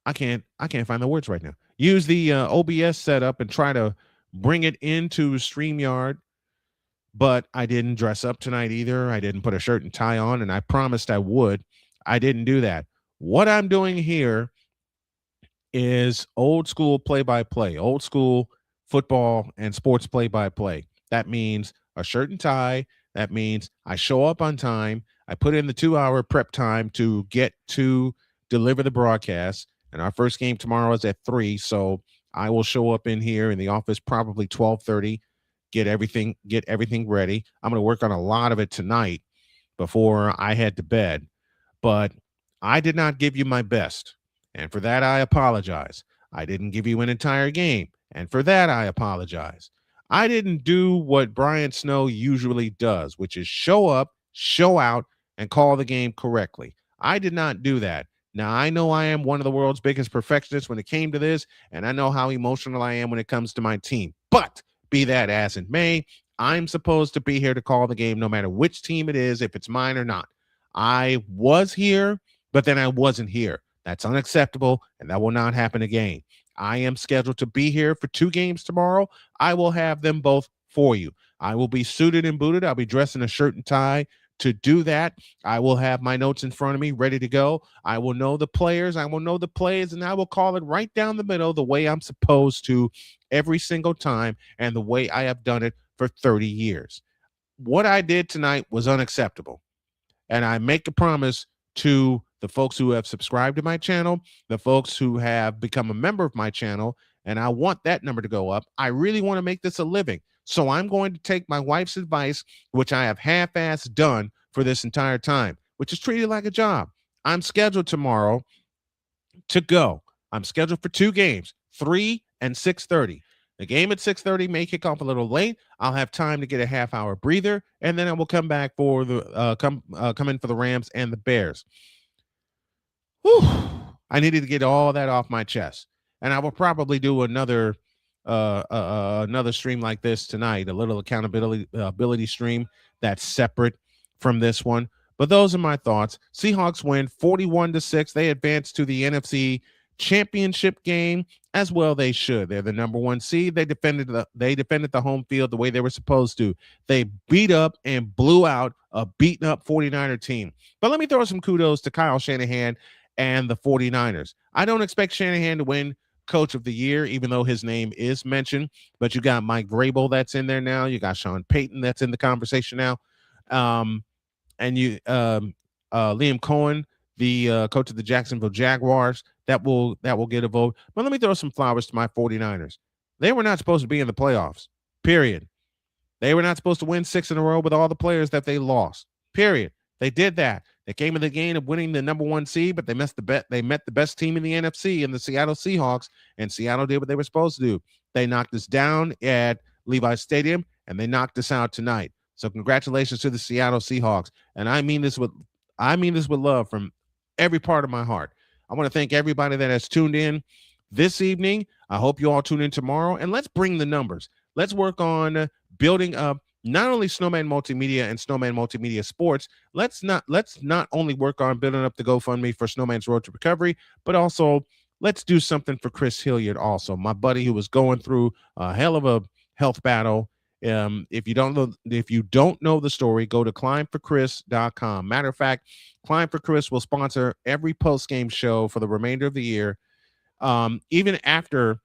I can't find the words right now. Use the OBS setup and try to bring it into StreamYard but I didn't dress up tonight either. I didn't put a shirt and tie on, and I promised I would. I didn't do that. What I'm doing here is old school play-by-play, old school football and sports play-by-play. That means a shirt and tie. That means I show up on time. I put in the 2-hour prep time to get to deliver the broadcast. And our first game tomorrow is at 3, so I will show up in here in the office probably 12:30, get everything ready. I'm going to work on a lot of it tonight before I head to bed. But I did not give you my best, and for that I apologize. I didn't give you an entire game, and for that I apologize. I didn't do what Brian Snow usually does, which is show up, show out, and call the game correctly. I did not do that. Now, I know I am one of the world's biggest perfectionists when it came to this, and I know how emotional I am when it comes to my team. But be that as it may, I'm supposed to be here to call the game no matter which team it is, if it's mine or not. I was here, but then I wasn't here. That's unacceptable, and that will not happen again. I am scheduled to be here for 2 games tomorrow. I will have them both for you. I will be suited and booted. I'll be dressed in a shirt and tie to do that. I will have my notes in front of me ready to go. I will know the players. I will know the plays, and I will call it right down the middle the way I'm supposed to every single time and the way I have done it for 30 years. What I did tonight was unacceptable. And I make a promise to the folks who have subscribed to my channel, the folks who have become a member of my channel, and I want that number to go up. I really want to make this a living. So I'm going to take my wife's advice, which I have half-assed done for this entire time, which is treated like a job. I'm scheduled tomorrow to go. I'm scheduled for 2 games, 3 and 6:30. The game at 6:30 may kick off a little late. I'll have time to get a half-hour breather, and then I will come back for the come in for the Rams and the Bears. Whew. I needed to get all that off my chest, and I will probably do another stream like this tonight, a little accountability stream that's separate from this one. But those are my thoughts. Seahawks win 41-6. They advance to the NFC Championship game, as well they should. They're the number 1 seed. They defended the home field the way they were supposed to. They beat up and blew out a beaten up 49er team. But let me throw some kudos to Kyle Shanahan and the 49ers. I don't expect Shanahan to win Coach of the Year, even though his name is mentioned. But you got Mike Vrabel that's in there now. You got Sean Payton that's in the conversation now. And you Liam Cohen, the coach of the Jacksonville Jaguars, that will get a vote. But let me throw some flowers to my 49ers. They were not supposed to be in the playoffs, period. They were not supposed to win 6 in a row with all the players that they lost, period. They did that. They came in the game of winning the number 1 seed, but they missed the bet. They met the best team in the NFC in the Seattle Seahawks, and Seattle did what they were supposed to do. They knocked us down at Levi's Stadium, and they knocked us out tonight. So congratulations to the Seattle Seahawks. And I mean this with love from every part of my heart. I want to thank everybody that has tuned in this evening. I hope you all tune in tomorrow, and let's bring the numbers. Let's work on building up not only Snowman Multimedia and Snowman Multimedia Sports. Let's not only work on building up the GoFundMe for Snowman's Road to Recovery, but also let's do something for Chris Hilliard also, my buddy who was going through a hell of a health battle. If you don't know the story, go to climbforchris.com. Matter of fact, Climb for Chris will sponsor every post-game show for the remainder of the year, even after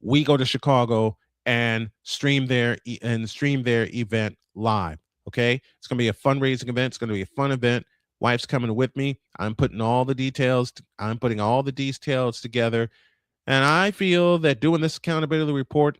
we go to Chicago and stream their event live. Okay, it's going to be a fundraising event. It's going to be a fun event. Wife's coming with me. I'm putting all the details together, and I feel that doing this accountability report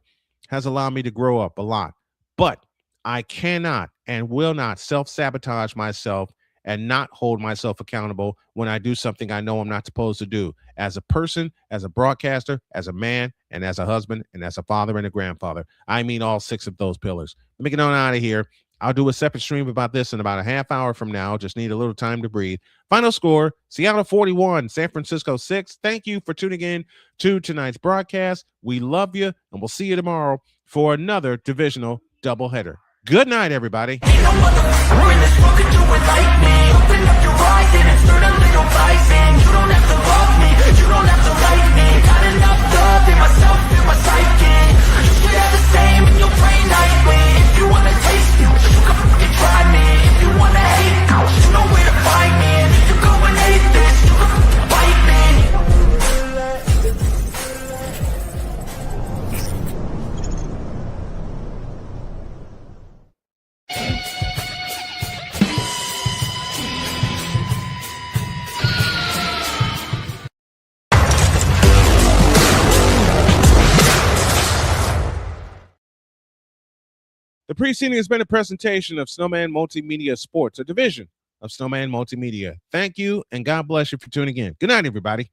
has allowed me to grow up a lot. But I cannot and will not self-sabotage myself and not hold myself accountable when I do something I know I'm not supposed to do. As a person, as a broadcaster, as a man, and as a husband, and as a father and a grandfather. I mean all 6 of those pillars. Let me get on out of here. I'll do a separate stream about this in about a half hour from now. Just need a little time to breathe. Final score, Seattle 41, San Francisco 6. Thank you for tuning in to tonight's broadcast. We love you, and we'll see you tomorrow for another divisional doubleheader. Good night, everybody. Ain't no motherfucker in this world could do it like me. Open up your eyes and insert a little rising. You don't have to love me, you don't have to like me. Got enough love in myself, in my psyche. You should have the same in your brain nightly. If you wanna taste The preceding has been a presentation of Snowman Multimedia Sports, a division of Snowman Multimedia. Thank you, and God bless you for tuning in. Good night, everybody.